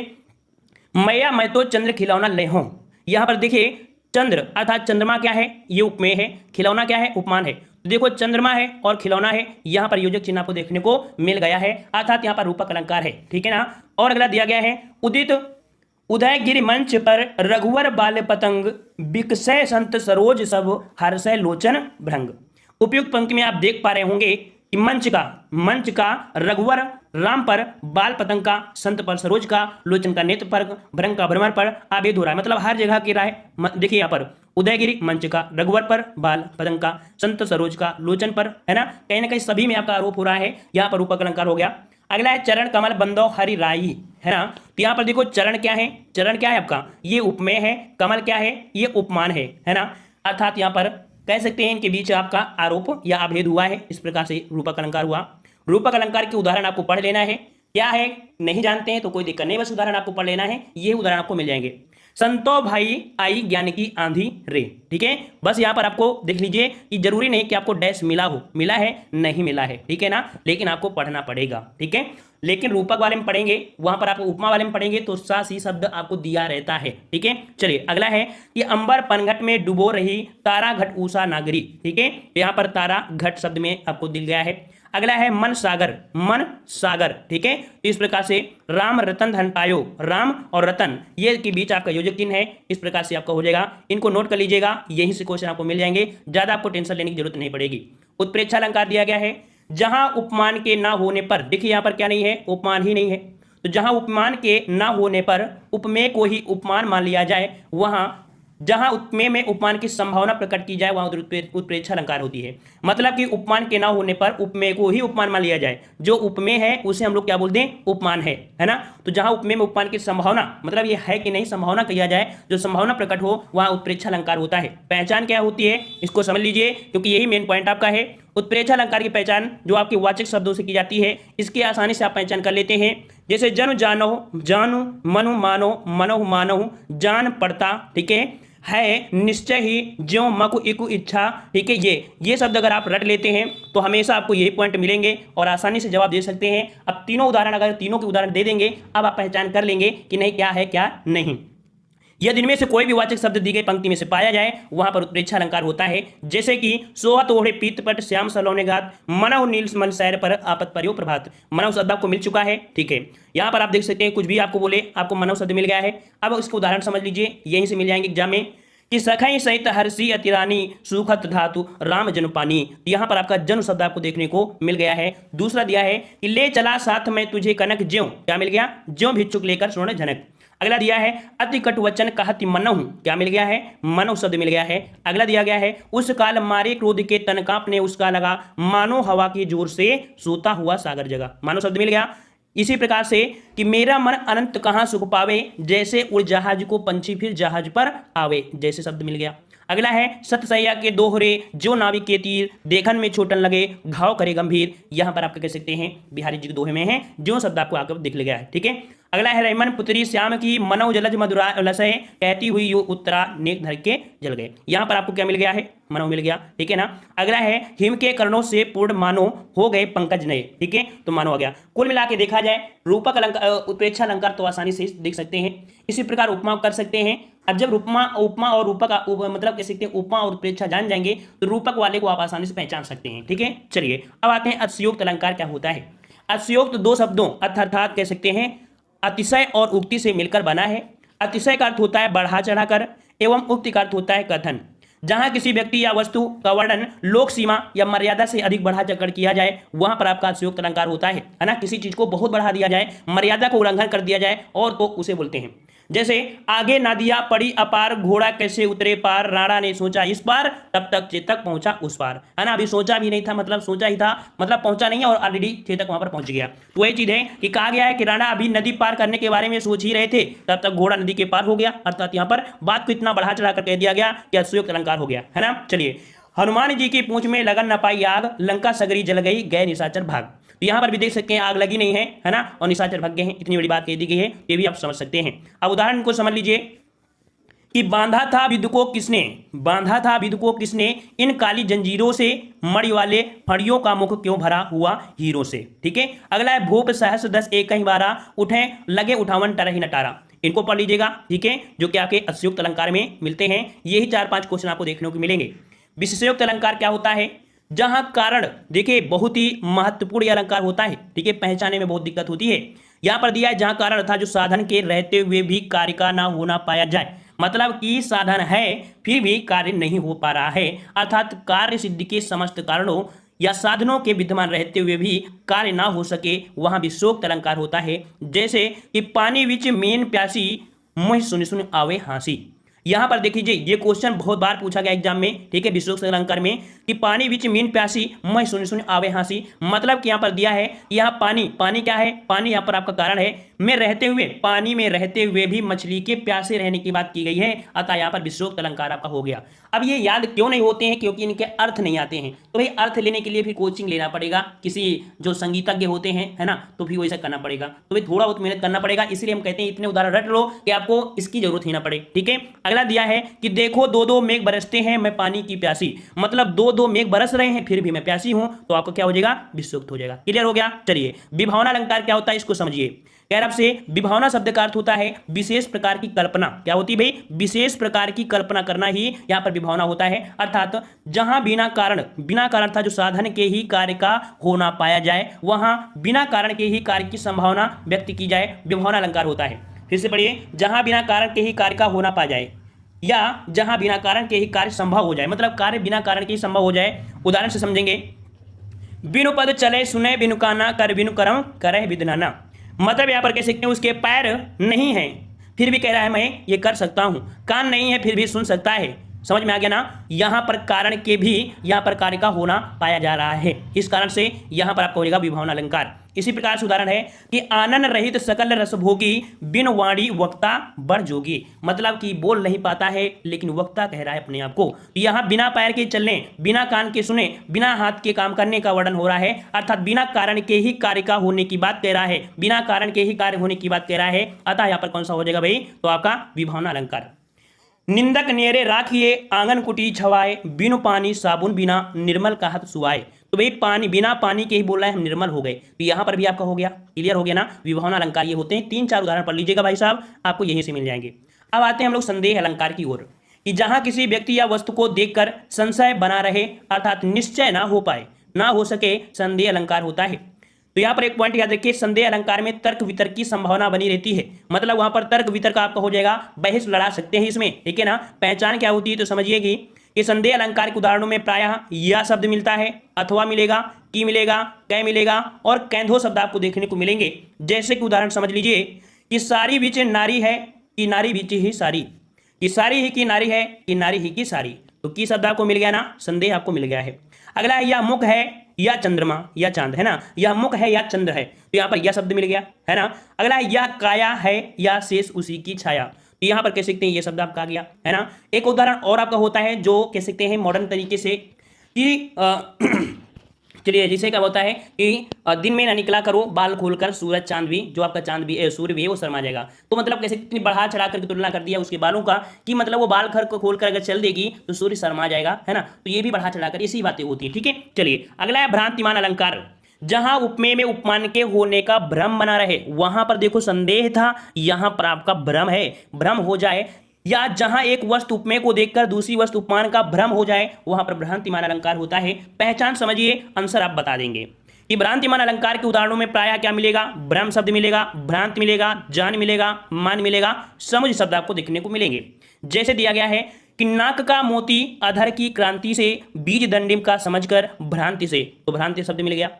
A: मैं तो चंद्र खिलौना ले हूं, यहाँ पर देखिए चंद्र अर्थात चंद्रमा क्या है, ये उपमेय है। खिलौना क्या है, उपमान है। तो देखो चंद्रमा है और खिलौना है, यहाँ पर योजक चिन्ह आपको देखने को मिल गया है, अर्थात यहाँ पर रूपक अलंकार है। ठीक है ना। और अगला दिया गया है उदित उदयगिरि मंच पर रघुवर बाल पतंग बिकसय संत सरोज सब हर्षय लोचन भृंग। उपयुक्त पंक्ति में आप देख पा रहे होंगे कि मंच का रघुवर राम पर, बाल पतंग का संत पर, सरोज का, लोचन का नेत्र पर, भ्रंग का भ्रमर पर आभेद हो रहा है। मतलब हर जगह की राय देखिए यहाँ पर उदयगिरि मंच का, रघुवर पर, बाल पतंग का, संत सरोज का, लोचन पर, है ना कहीं सभी में आपका आरोप हो रहा है। यहाँ पर रूपक अलंकार हो गया। अगला है चरण कमल बंदो हरि राई, है ना। तो यहाँ पर देखो चरण क्या है, चरण क्या है आपका, ये उपमेय है। कमल क्या है, ये उपमान है ना। अर्थात यहाँ पर कह सकते हैं इनके बीच आपका आरोप या अभेद हुआ है। इस प्रकार से रूपक अलंकार हुआ। रूपक अलंकार के उदाहरण आपको पढ़ लेना है। क्या है नहीं जानते हैं तो कोई दिक्कत नहीं, बस उदाहरण आपको पढ़ लेना है, ये उदाहरण आपको मिल जाएंगे। संतो भाई आई ज्ञान की आंधी रे। ठीक है, बस यहाँ पर आपको देख लीजिए कि जरूरी नहीं कि आपको डैश मिला हो, मिला है नहीं मिला है, ठीक है ना, लेकिन आपको पढ़ना पड़ेगा। ठीक है, लेकिन रूपक वाले में पढ़ेंगे, वहां पर आप उपमा वाले में पढ़ेंगे तो सा सी शब्द आपको दिया रहता है। ठीक है, चलिए अगला है कि अंबर पनघट में डुबो रही तारा घट ऊषा नागरी। ठीक है, यहाँ पर तारा घट शब्द में आपको दिल गया है। अगला है मन सागर। ठीक है, तो इस प्रकार से राम रतन धन पायो, राम और रतन ये के बीच आपका योजक चिन्ह है। इस प्रकार से आपका हो जाएगा, इनको नोट कर लीजिएगा, यहीं से क्वेश्चन आपको मिल जाएंगे, ज्यादा आपको टेंशन लेने की जरूरत नहीं पड़ेगी। उत्प्रेक्षा अलंकार दिया गया है। जहां उपमान के ना होने पर, देखिए यहां पर क्या नहीं है, उपमान ही नहीं है, तो जहां उपमान के ना होने पर उपमेय को ही उपमान मान लिया जाए, वहां जहां उपमेय में उपमान की संभावना प्रकट की जाए वहां उत्प्रेक्षा अलंकार होती है। मतलब कि उपमान के ना होने पर उपमेय को ही उपमान मान लिया जाए, जो उपमेय है उसे हम लोग क्या बोलते हैं, उपमान है ना। तो जहां उपमेय में उपमान की संभावना, मतलब ये है कि नहीं संभावना किया जाए, जो संभावना प्रकट हो वहां उत्प्रेक्षा अलंकार होता है। पहचान क्या होती है इसको समझ लीजिए, क्योंकि यही मेन पॉइंट आपका है। उत्प्रेक्षा अलंकार की पहचान जो आपके वाचक शब्दों से की जाती है, इसकी आसानी से आप पहचान कर लेते हैं। जैसे जन जानो जानू, मनु मानो, मनहु मानहु, जान पड़ता, ठीक है निश्चय ही, ज्यों मकु इकु इच्छा। ठीक है, ये शब्द अगर आप रट लेते हैं तो हमेशा आपको यही पॉइंट मिलेंगे और आसानी से जवाब दे सकते हैं। अब तीनों उदाहरण, अगर तीनों के उदाहरण दे देंगे, अब आप पहचान कर लेंगे कि नहीं क्या है क्या नहीं। यदि इनमें से कोई भी वाचक शब्द दी गई पंक्ति में से पाया जाए वहां पर उत्प्रेक्षा अलंकार होता है। जैसे कि सोहत ओढ़े पीतपट श्याम सलोने गात, मनहु नील मन सैर पर आपत परियो प्रभात। मनहु शब्द आपको मिल चुका है। ठीक है, यहाँ पर आप देख सकते हैं कुछ भी आपको बोले, आपको मनहु शब्द मिल गया है। अब इसके उदाहरण समझ लीजिए, यहीं से मिल जाएंगे एग्जाम में। कि सखई सहित हर्षी अतिरानी सुखत धातु राम जन पानी। यहाँ पर आपका जन शब्द आपको देखने को मिल गया है। दूसरा दिया है कि ले चला साथ में तुझे कनक ज्यों, क्या मिल गया, ज्यों भिक्षुक लेकर स्वर्ण जनक। अगला दिया है अति कटु वचन कहति मनहु, क्या मिल गया है, मनहु शब्द मिल गया है। अगला दिया गया है उस काल मारे क्रोध के तन कांपने उसका लगा मानो हवा के जोर से सोता हुआ सागर जगा, मानो शब्द मिल गया। इसी प्रकार से कि मेरा मन अनंत कहाँ सुख पावे जैसे उड़ जहाज को पंछी फिर जहाज पर आवे, जैसे शब्द मिल गया। अगला है सतसैया के दोहरे जो नाविक के तीर देखन में छोटन लगे घाव करे गंभीर। यहाँ पर आप कह सकते हैं बिहारी जी के दोहे में है, जो शब्द आपको आकर दिख गया है, ठीक है। अगला है रैमन पुत्री श्याम की मनौ जलज मधुरा लसय कहती हुई यो उत्तरा नेक धर के जल गए। यहाँ पर आपको क्या मिल गया है, मनौ मिल गया, ठीक है ना। अगला है हिम के कर्णों से पूर्ण मानो हो गए पंकज नए, ठीक है, तो मानो हो गया। कुल मिला के देखा जाए रूपक अलंकार उत्प्रेक्षा अलंकार तो आसानी से देख सकते हैं। इसी प्रकार उपमा कर सकते हैं। अब जब उपमा और रूपक मतलब कह सकते हैं उपमा और उत्प्रेक्षा जान जाएंगे तो रूपक वाले को आप आसानी से पहचान सकते हैं, ठीक है। चलिए अब आते हैं अतिशयोक्त अलंकार क्या होता है। अतिशयोक्त दो शब्दों अर्थात कह सकते हैं अतिशय और उक्ति से मिलकर बना है। अतिशय का अर्थ होता है बढ़ा चढ़ाकर एवं उक्ति का अर्थ होता है कथन। जहां किसी व्यक्ति या वस्तु का वर्णन लोक सीमा या मर्यादा से अधिक बढ़ा चढ़कर किया जाए वहां पर आपका अतिशयोक्त अलंकार होता है ना। किसी चीज को बहुत बढ़ा दिया जाए, मर्यादा को उल्लंघन कर दिया जाए और तो उसे बोलते हैं। जैसे आगे नदिया पड़ी अपार घोड़ा कैसे उतरे पार राणा ने सोचा इस पार तब तक चेतक पहुंचा उस पार, है ना। अभी सोचा भी नहीं था मतलब सोचा ही था मतलब पहुंचा नहीं है और ऑलरेडी चेतक वहां पर पहुंच गया। तो वही चीज है कि कहा गया है कि राणा अभी नदी पार करने के बारे में सोच ही रहे थे तब तक घोड़ा नदी के पार हो गया। अर्थात यहाँ पर बात को इतना बढ़ा चढ़ा कर कह दिया गया कि अतिशयोक्त अलंकार हो गया, है ना। चलिए हनुमान जी की पूंछ में लगन न पाई आग लंका सगरी जल गई गए निशाचर भाग। तो यहाँ पर भी देख सकते हैं आग लगी नहीं है ना, और निशाचर भाग गए हैं। इतनी बड़ी बात कह दी गई है, ये भी आप समझ सकते हैं। अब उदाहरण को समझ लीजिए कि बांधा था विदु को किसने, बांधा था विदु को किसने इन काली जंजीरों से मणि वाले फड़ियों का मुख क्यों भरा हुआ हीरो से, ठीक है। अगला है भूप सहस्र दस एक कहीं बारा उठे लगे उठावन टरही नटारा। इनको पढ़ लीजिएगा, ठीक है, जो कि आपके अतिशयोक्त अलंकार में मिलते हैं। यही 4-5 क्वेश्चन आपको देखने को मिलेंगे। विशेषयोक्त अलंकार क्या होता है, जहां कारण देखिए बहुत ही महत्वपूर्ण अलंकार होता है, ठीक है, पहचाने में बहुत दिक्कत होती है। यहां पर दिया है जहां कारण था जो साधन के रहते हुए भी कार्य का ना होना पाया जाए, मतलब कि साधन है फिर भी कार्य नहीं हो पा रहा है। अर्थात कार्य सिद्धि के समस्त कारणों या साधनों के विद्यमान रहते हुए भी कार्य ना हो सके वहां विशेषोक्त अलंकार होता है। जैसे कि पानी विच मीन प्यासी मुँह सुन सुन आवे हांसी। यहां पर देख लीजिए ये क्वेश्चन बहुत बार पूछा गया एग्जाम में, ठीक है, विशेषोक्त अलंकार में कि पानी बीच मीन प्यासी मैं सुन सुन आवे हांसी। मतलब कि यहाँ पर दिया है यहाँ पानी क्या है, पानी यहाँ पर आपका कारण है, में रहते हुए पानी में रहते हुए भी मछली के प्यासे रहने की बात की गई है। अतः यहाँ पर विशेषोक्त अलंकार आपका हो गया। अब ये याद क्यों नहीं होते हैं, क्योंकि इनके अर्थ नहीं आते हैं। तो भाई अर्थ लेने के लिए फिर कोचिंग लेना पड़ेगा, किसी जो संगीतज्ञ होते हैं, है ना, तो फिर वैसा करना पड़ेगा। तो भाई थोड़ा बहुत मेहनत करना पड़ेगा, इसलिए हम कहते हैं इतने उदाहरण रट लो कि आपको इसकी जरूरत ही ना पड़े, ठीक है। अगला दिया है कि देखो दो दो मेघ बरसते हैं मैं पानी की प्यासी, मतलब दो दो मेघ बरस रहे हैं फिर भी मैं प्यासी हूं, तो आपको क्या हो जाएगा, विशेषोक्त हो जाएगा। क्लियर हो गया। चलिए विभावना अलंकार क्या होता है इसको समझिए। कह रहा आपसे विभावना शब्द का अर्थ होता है विशेष प्रकार की कल्पना। क्या होती है भाई, विशेष प्रकार की कल्पना करना ही यहां पर विभावना होता है। अर्थात जहां बिना कारण था जो साधन के ही कार्य का होना पाया जाए वहां बिना कारण के ही कार्य की संभावना व्यक्त की जाए, विभावना अलंकार होता है। फिर से पढ़िए, जहां बिना कारण के ही कार्य का होना पाया जाए या जहां बिना कारण के ही कार्य संभव हो जाए, मतलब कार्य बिना कारण के ही संभव हो जाए। उदाहरण से समझेंगे, बिनु पद चले सुने बिनु काना कर बिनु कर्म करे विदनाना। मतलब यहां पर कह सकते हैं उसके पैर नहीं है फिर भी कह रहा है मैं ये कर सकता हूं, कान नहीं है फिर भी सुन सकता है। समझ में आ गया ना, यहां पर कारण के भी यहां पर कार्य का होना पाया जा रहा है, इस कारण से यहां पर आपको हो जाएगा विभावना अलंकार। इसी प्रकार से उदाहरण है कि आनंद रहित सकल रस भोगी बिन वाणी वक्ता बढ़ जोगी। मतलब कि बोल नहीं पाता है लेकिन वक्ता कह रहा है अपने आप को। यहां बिना पैर के चलने, बिना कान के सुने, बिना हाथ के काम करने का वर्णन हो रहा है। अर्थात बिना कारण के ही कार्य का होने की बात कह रहा है, बिना कारण के ही कार्य होने की बात कह रहा है। अतः यहां पर कौन सा हो जाएगा भाई, तो आपका विभावना अलंकार। निंदक नेरे राखिए आंगन कुटी छवाए बिनु पानी साबुन बिना निर्मल का हाथ सुवाए। तो भाई पानी बिना पानी के ही बोल रहा है हम निर्मल हो गए, तो यहां पर भी आपका हो गया। क्लियर हो गया ना, विभावना अलंकार ये होते हैं। 3-4 उदाहरण पढ़ लीजिएगा भाई साहब, आपको यहीं से मिल जाएंगे। अब आते हैं हम लोग संदेह अलंकार की ओर, कि जहां किसी व्यक्ति या वस्तु को देखकर संशय बना रहे अर्थात निश्चय ना हो पाए, ना हो सके, संदेह अलंकार होता है। तो यहाँ पर एक पॉइंट याद रखिए, संदेह अलंकार में तर्क वितर्क की संभावना बनी रहती है, मतलब वहां पर तर्क वितर्क आपका हो जाएगा, बहस लड़ा सकते हैं इसमें, ठीक है ना। पहचान क्या होती है तो समझिएगी कि संदेह अलंकार के उदाहरणों में प्रायः यह शब्द मिलता है, अथवा मिलेगा, की मिलेगा, कै मिलेगा और कैंधो शब्द आपको देखने को मिलेंगे। जैसे कि उदाहरण समझ लीजिए कि सारी बीच नारी है कि नारी बीच ही सारी, कि सारी ही की नारी है कि नारी ही की सारी, तो की शब्द आपको मिल गया ना, संदेह आपको मिल गया है। अगला है यह मुख है या चंद्रमा या चांद, है ना, यह मुख है या चंद्र है, तो यहाँ पर यह शब्द मिल गया, है ना। अगला है यह काया है या शेष उसी की छाया, तो यहाँ पर कह सकते हैं ये शब्द आपका आ गया, है ना। एक उदाहरण और आपका होता है जो कह सकते हैं मॉडर्न तरीके से कि चलिए जैसे क्या होता है कि दिन में ना निकला करो बाल खोलकर सूरज चांद भी, जो आपका चांद भी सूर्य भी है वो शर्मा जाएगा, तो मतलब कैसे इतनी बढ़ा चढ़ा करके तुलना कर दिया उसके बालों का कि मतलब वो बाल खर को खोलकर अगर चल देगी तो सूर्य शर्मा जाएगा, है ना। तो ये भी बढ़ा चढ़ा कर इसी बातें होती है, ठीक है। चलिए अगला है भ्रांतिमान अलंकार, जहां उपमेय में उपमान के होने का भ्रम बना रहे, वहां पर देखो संदेह था, यहां पर आपका भ्रम है, भ्रम हो जाए, या जहां एक वस्तु उपमेय को देखकर दूसरी वस्तु उपमान का भ्रम हो जाए वहां पर भ्रांतिमान अलंकार होता है। पहचान समझिए, आंसर आप बता देंगे कि भ्रांतिमान अलंकार के उदाहरणों में प्रायः क्या मिलेगा, भ्रम शब्द मिलेगा, भ्रांत मिलेगा, जान मिलेगा, मान मिलेगा, समुझ शब्द आपको देखने को मिलेंगे। जैसे दिया गया है कि नाक का मोती अधर की क्रांति से, बीज दंडिम का समझकर भ्रांति से, तो भ्रांति शब्द मिल गया।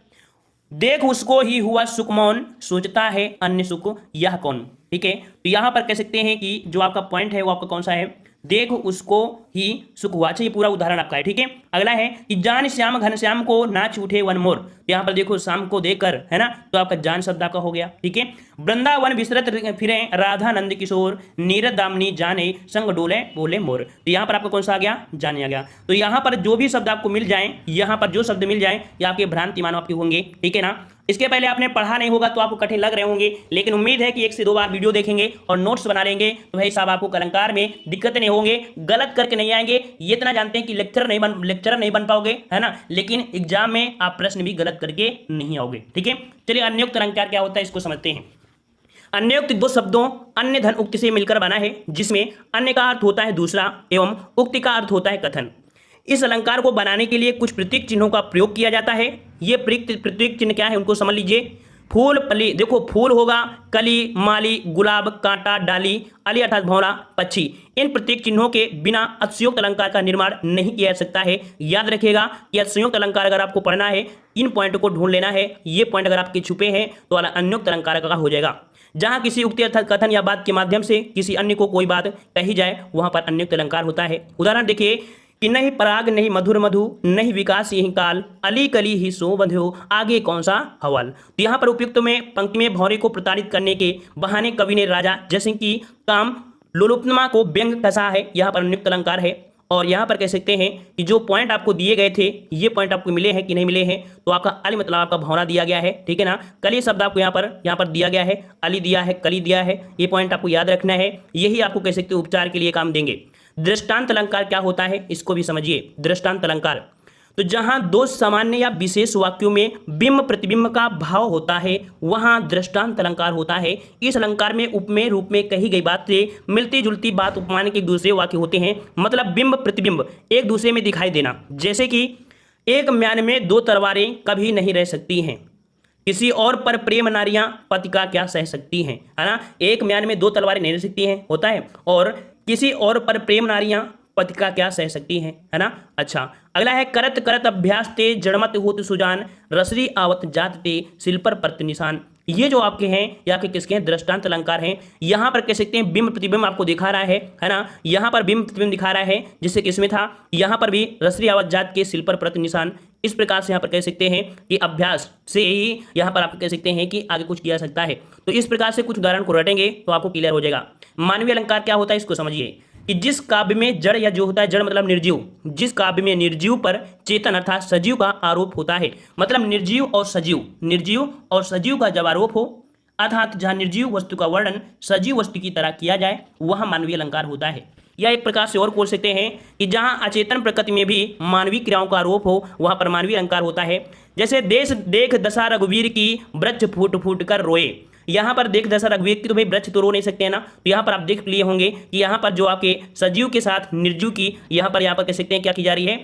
A: देख उसको ही हुआ सुख मौन, सोचता है अन्य सुख यह कौन, ठीक है। तो यहां पर कह सकते हैं कि जो आपका पॉइंट है वो आपका कौन सा है, देख उसको ही सुख हुआ, ये पूरा उदाहरण आपका है, ठीक है। अगला है कि जान श्याम घनश्याम को नाच उठे वन मोर, तो यहाँ पर देखो शाम को देखकर, है ना, तो आपका जान शब्द आपका हो गया, ठीक है। वृंदावन विसरत फिरे राधा नंद किशोर, नीरद दामनी जाने संग डोले बोले मोर, तो यहाँ पर आपका कौन सा आ गया, जान आ गया। तो यहाँ पर जो भी शब्द आपको मिल जाए, यहाँ पर जो शब्द मिल जाए ये आपके भ्रांति मानव आपके होंगे, ठीक है ना। इसके पहले आपने पढ़ा नहीं होगा तो आपको कठिन लग रहे होंगे, लेकिन उम्मीद है कि 1 से 2 बार वीडियो देखेंगे और नोट्स बना लेंगे तो भाई साहब आपको अलंकार में दिक्कत नहीं होंगे, गलत करके नहीं आएंगे। ये इतना जानते हैं कि लेक्चरर नहीं बन पाओगे, है ना, लेकिन एग्जाम में आप प्रश्न भी गलत करके नहीं आओगे, ठीक है। चलिए अन्योक्त अलंकार क्या होता है इसको समझते हैं। अन्योक्त दो शब्दों अन्य धन उक्ति से मिलकर बना है, जिसमें अन्य का अर्थ होता है दूसरा एवं उक्ति का अर्थ होता है कथन। इस अलंकार को बनाने के लिए कुछ प्रतीक चिन्हों का प्रयोग किया जाता है। ये प्रतीक चिन्ह क्या है उनको समझ लीजिए। फूल पली, देखो फूल होगा, कली, माली, गुलाब, कांटा, डाली, अली अर्थात भौरा, पक्षी, इन प्रतीक चिन्हों के बिना अतिशयोक्त अलंकार का निर्माण नहीं किया जा सकता है। याद रखिएगा कि अतिशयोक्त अलंकार अगर आपको पढ़ना है, इन पॉइंट को ढूंढ लेना है, ये पॉइंट अगर आपके छुपे हैं तो अन्योक्त अलंकार का हो जाएगा। जहां किसी उक्ति अर्थात कथन या बात के माध्यम से किसी अन्य को कोई बात कही जाए वहां पर अन्योक्त अलंकार होता है। उदाहरण देखिए कि नहीं पराग नहीं मधुर मधु, नहीं विकास यही काल, अली कली ही सो बंध्यो, आगे कौन सा हवाल। तो यहाँ पर उपयुक्त में पंक्ति में भौरे को प्रताड़ित करने के बहाने कवि ने राजा जैसे कि काम लोलुपमा को व्यंग कसा है, यहाँ पर अन्योक्त अलंकार है। और यहाँ पर कह सकते हैं कि जो पॉइंट आपको दिए गए थे ये पॉइंट आपको मिले हैं कि नहीं मिले हैं, तो आपका अली मतलब आपका भौरा दिया गया है, ठीक है ना। कली शब्द आपको यहाँ पर दिया गया है, अली दिया है, कली दिया है, ये पॉइंट आपको याद रखना है, यही आपको कह सकते हैं उपचार के लिए काम देंगे। दृष्टांत अलंकार क्या होता है इसको भी समझिए। दृष्टांत अलंकार तो जहां दो सामान्य या विशेष वाक्यों में बिंब प्रतिबिंब का भाव होता है वहां दृष्टांत अलंकार होता है। इस अलंकार में उपमेय रूप में कही गई बात से मिलती जुलती बात उपमान के एक दूसरे वाक्य होते हैं, मतलब बिंब प्रतिबिंब एक दूसरे में दिखाई देना। जैसे कि एक म्यान में 2 तलवारें कभी नहीं रह सकती हैं, किसी और पर प्रेम नारियां पति का क्या सह सकती हैं, है ना। एक म्यान में 2 तलवारें नहीं रह सकती हैं होता है, और किसी और पर प्रेम नारियां पति का क्या सह सकती हैं, है ना। अच्छा अगला है करत करत अभ्यास ते जड़मत होत सुजान, रसरी आवत जात ते सिल पर प्रत निशान। ये जो आपके हैं ये आपके किसके हैं, दृष्टांत अलंकार हैं। यहाँ पर कह सकते हैं बिंब प्रतिबिंब आपको दिखा रहा है ना, यहाँ पर बिंब प्रतिबिंब दिखा रहा है जिससे किसमें था, यहाँ पर भी रसरी आवत जात के सिल पर प्रत निशान। इस प्रकार से यहाँ पर कह सकते हैं कि अभ्यास से ही यहाँ पर आप कह सकते हैं कि आगे कुछ किया सकता है। तो इस प्रकार से कुछ उदाहरण को रटेंगे तो आपको क्लियर हो जाएगा। मानवीय अलंकार क्या होता है इसको समझिए कि जिस काव्य में जड़ या जो होता है, जड़ मतलब निर्जीव, जिस काव्य में निर्जीव पर चेतन अर्थात सजीव का आरोप होता है, मतलब निर्जीव और सजीव का जब आरोप हो अर्थात जहां निर्जीव वस्तु का वर्णन सजीव वस्तु की तरह किया जाए वहां मानवीय अलंकार होता है। या एक प्रकार से और बोल सकते हैं कि जहां अचेतन प्रकृति में भी मानवीय क्रियाओं का आरोप हो वहां पर मानवीय अलंकार होता है। जैसे देश देख दशा रघुवीर की वृक्ष फूट फूट कर रोए, यहाँ पर देख दशा रघुवीर की तो भाई वृक्ष तो रो नहीं सकते हैं ना, तो यहाँ पर आप देख लिए होंगे कि यहाँ पर जो आपके सजीव के साथ निर्जीव की यहाँ पर कह सकते हैं क्या की जा रही है,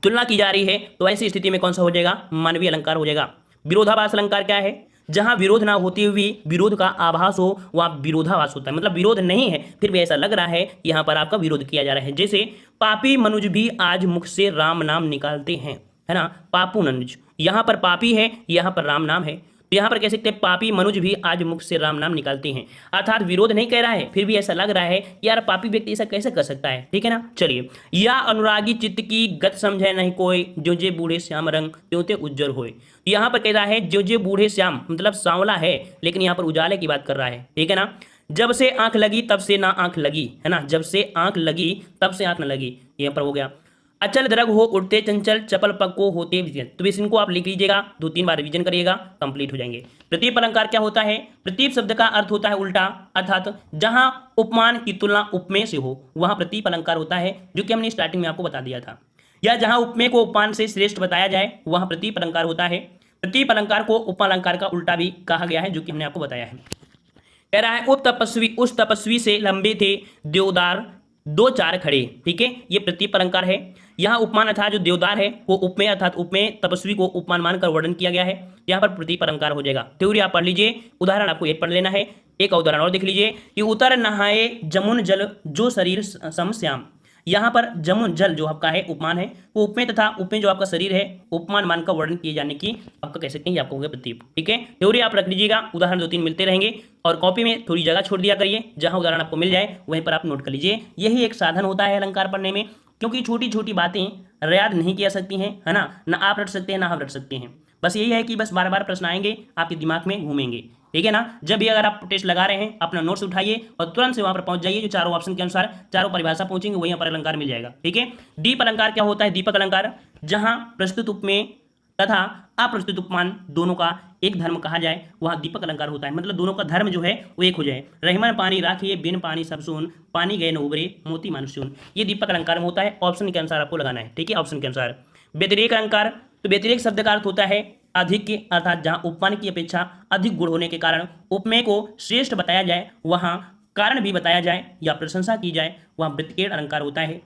A: तुलना की जा रही है। तो ऐसी स्थिति में कौन सा हो जाएगा, मानवीय अलंकार हो जाएगा। विरोधाभास अलंकार क्या है? जहां विरोध ना होते हुए विरोध का आभास हो वहां विरोधाभास होता है, मतलब विरोध नहीं है फिर भी ऐसा लग रहा है कि यहाँ पर आपका विरोध किया जा रहा है। जैसे पापी मनुज भी आज मुख से राम नाम निकालते हैं, है ना, पापू मनुज, यहाँ पर पापी है, यहाँ पर राम नाम है, तो यहाँ पर कह सकते हैं पापी मनुज भी आज मुख से राम नाम निकालते हैं, अर्थात विरोध नहीं कह रहा है फिर भी ऐसा लग रहा है कि यार पापी व्यक्ति ऐसा कैसे कर सकता है, ठीक है ना। चलिए, या अनुरागी चित्त की गत समझे नहीं कोई, जो जे बूढ़े श्याम रंग त्यों ते उज्जर होए। यहाँ पर कह रहा है जो जे बूढ़े श्याम, मतलब सांवला है लेकिन यहाँ पर उजाले की बात कर रहा है, ठीक है ना। जब से आंख लगी तब से ना आंख लगी, है ना, जब से आंख लगी तब से आंख न लगी, यहाँ पर हो गया। अचल द्रग हो उठते चंचल, चपल पग को होते विजन। तो इस इनको आप लिख लीजिएगा, 2-3 बार रिवीजन करिएगा, कंप्लीट हो जाएंगे। प्रतीप अलंकार क्या होता है? प्रतीप शब्द का अर्थ होता है उल्टा, अर्थात जहां उपमान की तुलना उपमेय से हो वहां प्रतीप अलंकार होता है, जो कि हमने स्टार्टिंग में आपको बता दिया था। या जहां उपमेय को उपमान से श्रेष्ठ बताया जाए वहां प्रतीप अलंकार होता है। प्रतीप अलंकार को उपमालंकार का उल्टा भी कहा गया है, जो कि हमने आपको बताया है। कह रहा है उस तपस्वी से लंबे थे देवदार 2-4 खड़े, ठीक है, ये प्रतीप अलंकार है। यहाँ उपमान अर्थात जो देवदार है वो उपमेय अर्थात उपमेय तपस्वी को उपमान मानकर वर्णन किया गया है, यहाँ पर प्रतीप अलंकार हो जाएगा। थ्योरी आप पढ़ लीजिए, उदाहरण आपको एक पढ़ लेना है। एक उदाहरण और देख लीजिए कि उतर नहाए जमुन जल जो शरीर सम श्याम। यहाँ पर जमुन जल जो आपका है उपमान है, वो उपमेय तथा उपमेय जो आपका शरीर है उपमान मानकर वर्णन किए जाने की आपका कह सकते हैं, आपको हो गया प्रतीप, ठीक है। थ्योरी आप रख लीजिएगा, उदाहरण 2-3 मिलते रहेंगे और कॉपी में थोड़ी जगह छोड़ दिया करिए, जहां उदाहरण आपको मिल जाए वहीं पर आप नोट कर लीजिए। यही एक साधन होता है अलंकार पढ़ने में, क्योंकि छोटी छोटी बातें याद नहीं किया सकती हैं, है ना आप रट सकते हैं ना हम रट सकते हैं। बस यही है कि बस बार बार प्रश्न आएंगे आपके दिमाग में घूमेंगे, ठीक है ना। जब भी अगर आप टेस्ट लगा रहे हैं अपना नोट्स उठाइए और तुरंत से वहां पर पहुंच जाइए, जो चारों ऑप्शन के अनुसार चारों परिभाषा पहुंचेंगे वहीं पर अलंकार मिल जाएगा, ठीक है। दीप अलंकार क्या होता है? दीपक अलंकार जहां प्रस्तुत उपमेय तथा अप्रस्तुत उपमान दोनों का एक धर्म कहा जाए वहां दीपक अलंकार होता है, मतलब दोनों का धर्म जो है वो एक हो जाए। रहीमन पानी राखिए बिन पानी सब सोन, पानी गए न उबरे मोती मानुष्योन, ये दीपक अलंकार में होता है। ऑप्शन के अनुसार आपको लगाना है, ठीक है, ऑप्शन के अनुसार। व्यतिरेक अलंकार, तो व्यतिरेक शब्द का अर्थ होता है अधिक के, अर्थात जहां उपमान की अपेक्षा अधिक गुण होने के कारण उपमेय को श्रेष्ठ बताया जाए वहां कारण भी बताया जाए या प्रशंसा की जाए वहां व्यतिरेक अलंकार होता है।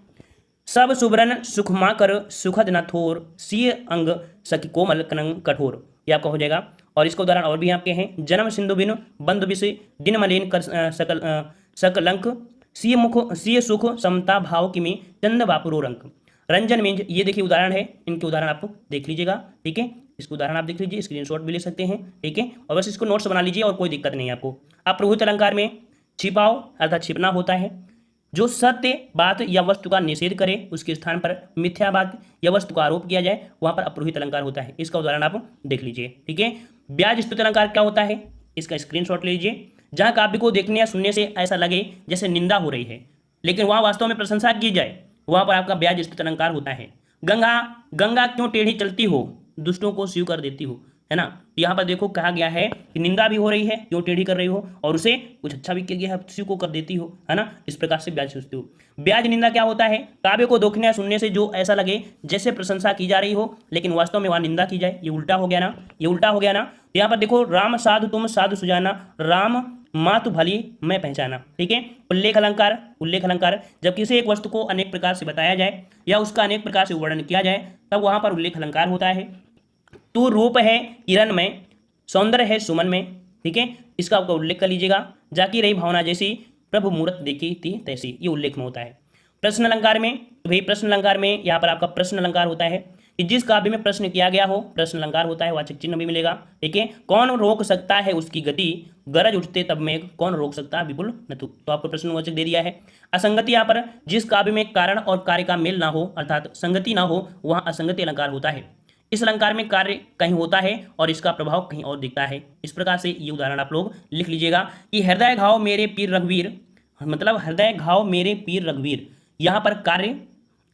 A: सब सुबरन सुखमा कर सुखद न थोर, सिय अंग सखी कोमल कनंग कठोर, ये आपका हो जाएगा। और इसका उदाहरण और भी आपके हैं। जन्म सिंधु बिन बंधु विषय दिन मलिन कर सकलंक, सिय मुख सिय सुख समता भाव की में चंद बापुरो रंक। रंजन मिंज, ये देखिए उदाहरण है, इनके उदाहरण आपको देख लीजिएगा, ठीक है, इसको उदाहरण आप देख लीजिए, स्क्रीनशॉट भी ले सकते हैं, ठीक है, और बस इसको नोट्स बना लीजिए और कोई दिक्कत नहीं है आपको। अप्रोहित अलंकार में छिपाओ अर्थात छिपना होता है, जो सत्य बात या वस्तु का निषेध करे उसके स्थान पर मिथ्या बात या वस्तु का आरोप किया जाए वहां पर अप्रोहित अलंकार होता है। इसका उदाहरण आप देख लीजिए, ठीक है। ब्याज स्तुति अलंकार क्या होता है? इसका स्क्रीनशॉट ले लीजिए। जहां काव्य को देखने या सुनने से ऐसा लगे जैसे निंदा हो रही है लेकिन वहां वास्तव में प्रशंसा की जाए वहां पर आपका ब्याज स्तुति अलंकार होता है। गंगा गंगा क्यों टेढ़ी चलती हो, दुष्टों को स्वीव कर देती हो, है ना। यहाँ पर देखो कहा गया है कि निंदा भी हो रही है, क्यों टेढ़ी कर रही हो, और उसे कुछ अच्छा भी किया गया है उसी को कर देती हो, है ना। इस प्रकार से ब्याज सोचती हो। ब्याज निंदा क्या होता है? काव्य को देखने या सुनने से जो ऐसा लगे जैसे प्रशंसा की जा रही हो लेकिन वास्तव में वहां निंदा की जाए, ये उल्टा हो गया ना, ये उल्टा हो गया ना। यहाँ पर देखो राम साधु तुम साधु सुजाना, राम मातु भली मैं पहचाना, ठीक है। उल्लेख अलंकार, उल्लेख अलंकार जब किसी एक वस्तु को अनेक प्रकार से बताया जाए या उसका अनेक प्रकार से वर्णन किया जाए तब वहां पर उल्लेख अलंकार होता है। तू रूप है किरण में, सौंदर्य है सुमन में, ठीक है, इसका आपका उल्लेख कर लीजिएगा। जाकी रही भावना जैसी, प्रभु मूर्त देखी थी तैसी, ये उल्लेख में होता है। प्रश्न अलंकार में, तो भाई प्रश्न अलंकार में यहाँ पर आपका प्रश्न अलंकार होता है कि जिस काव्य में प्रश्न किया गया हो प्रश्न अलंकार होता है, वाचक चिन्ह भी मिलेगा, ठीक है। कौन रोक सकता है उसकी गति, गरज उठते तब में कौन रोक सकता है विपुल नतु, तो आपको प्रश्नवाचक दे दिया है। असंगति, यहाँ पर जिस काव्य में कारण और कार्य का मेल ना हो अर्थात संगति ना हो वहां असंगति अलंकार होता है। इस अलंकार में कार्य कहीं होता है और इसका प्रभाव कहीं और दिखता है। इस प्रकार से ये उदाहरण आप लोग लिख लीजिएगा कि हृदय घाव मेरे पीर रघुवीर, मतलब हृदय घाव मेरे पीर रघुवीर, यहाँ पर कार्य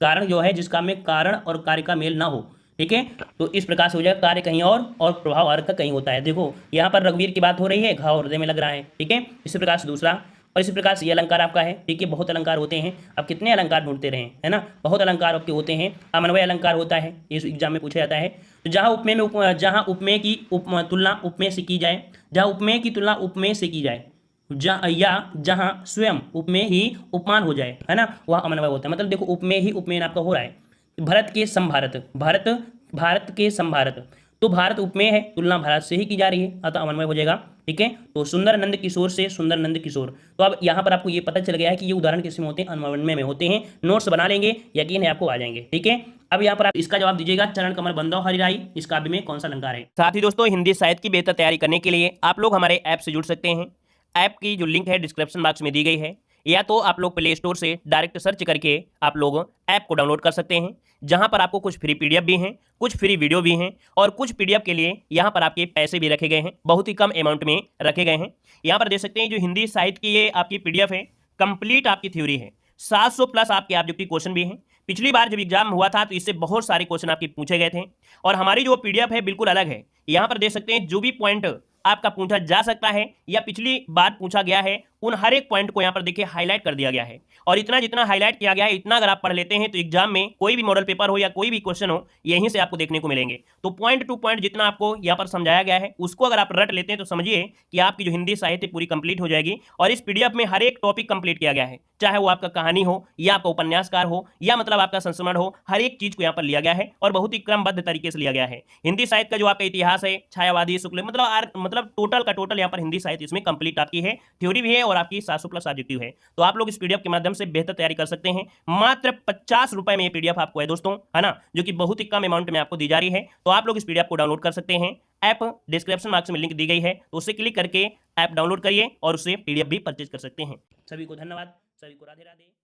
A: कारण जो है जिसका में कारण और कार्य का मेल ना हो, ठीक है, तो इस प्रकार से हो जाएगा कार्य कहीं और प्रभाव अर्थ का कहीं होता है। देखो यहाँ पर रघुवीर की बात हो रही है, घाव हृदय में लग रहा है, ठीक है। इसी प्रकार से दूसरा, और इसी प्रकार से ये अलंकार आपका है, ठीक है। बहुत अलंकार होते हैं, अब कितने अलंकार ढूंढते रहे, है ना, बहुत अलंकार आपके होते हैं। अमन्वय अलंकार होता है, इस एग्जाम में पूछा जाता है। तो जहाँ उपमेय की तुलना उपमेय से की जाए, जहाँ उपमेय की तुलना उपमेय से की जाए जहाँ स्वयं उपमेय ही उपमान हो जाए, है ना, वह अमन्वय होता है। मतलब देखो उपमेय ही उपमेय आपका हो रहा है। भारत के समभारत, भारत के समभारत, तो भारत उप में है, तुलना भारत से ही की जा रही है, अतः अवन्वय हो जाएगा। ठीक है, तो सुंदर नंद किशोर से सुंदर नंद किशोर। तो अब यहाँ पर आपको ये पता चल गया है कि ये उदाहरण किसमें होते हैं, अवन्वय में होते हैं। नोट्स बना लेंगे, यकीन है आपको आ जाएंगे। ठीक है, अब यहाँ पर आप इसका जवाब दीजिएगा, चरण कमल बंधो हरिराई इस काव्य में कौन सा अलंकार है। साथ ही दोस्तों, हिंदी साहित्य की बेहतर तैयारी करने के लिए आप लोग हमारे ऐप से जुड़ सकते हैं। ऐप की जो लिंक है डिस्क्रिप्शन बॉक्स में दी गई है, या तो आप लोग प्ले स्टोर से डायरेक्ट सर्च करके आप लोग ऐप को डाउनलोड कर सकते हैं, जहां पर आपको कुछ फ्री पीडीएफ भी हैं, कुछ फ्री वीडियो भी हैं, और कुछ पीडीएफ के लिए यहां पर आपके पैसे भी रखे गए हैं, बहुत ही कम अमाउंट में रखे गए हैं। यहां पर देख सकते हैं जो हिंदी साहित्य की ये आपकी पीडीएफ है, कंप्लीट आपकी थ्योरी है, 700 प्लस आपके ऑब्जेक्टिव क्वेश्चन भी हैं। पिछली बार जब एग्जाम हुआ था तो इससे बहुत सारे क्वेश्चन आपके पूछे गए थे, और हमारी जो पीडीएफ है बिल्कुल अलग है। यहां पर देख सकते हैं जो भी पॉइंट आपका पूछा जा सकता है या पिछली बार पूछा गया है, उन हर एक पॉइंट को यहाँ पर देखिए हाईलाइट कर दिया गया है। और इतना जितना हाईलाइट किया गया है, इतना अगर आप पढ़ लेते हैं तो एग्जाम में कोई भी मॉडल पेपर हो या कोई भी क्वेश्चन हो, यहीं से आपको देखने को मिलेंगे। तो पॉइंट टू पॉइंट जितना आपको यहाँ पर समझाया गया है, उसको अगर आप रट लेते हैं तो समझिए कि आपकी जो हिंदी साहित्य पूरी कंप्लीट हो जाएगी। और इस पीडीएफ में हर एक टॉपिक कंप्लीट किया गया है, चाहे वो आपका कहानी हो या आपका उपन्यासकार हो या मतलब आपका संस्मरण हो, हर एक चीज को यहाँ पर लिया गया है और बहुत ही क्रमबद्ध तरीके से लिया गया है। हिंदी साहित्य का जो आपका इतिहास है, छायावादी, शुक्ल, मतलब टोटल का टोटल यहाँ पर हिंदी साहित्य इसमें कंप्लीट आपकी है, थ्योरी भी है और आपकी 700 प्लस ऑब्जेक्टिव है। तो आप लोग इस पीडीएफ के माध्यम से बेहतर तैयारी कर सकते हैं। मात्र 50 रुपए में ये पीडीएफ आपको है दोस्तों, है ना, जो कि बहुत ही कम अमाउंट में आपको दी जा रही है। तो आप लोग इस पीडीएफ को डाउनलोड कर सकते हैं। ऐप डिस्क्रिप्शन बॉक्स में लिंक दी गई है, तो उसे क्लिक करके ऐप डाउनलोड करिए और उससे पीडीएफ भी परचेज कर सकते हैं। सभी को धन्यवाद, सभी को राधे राधे।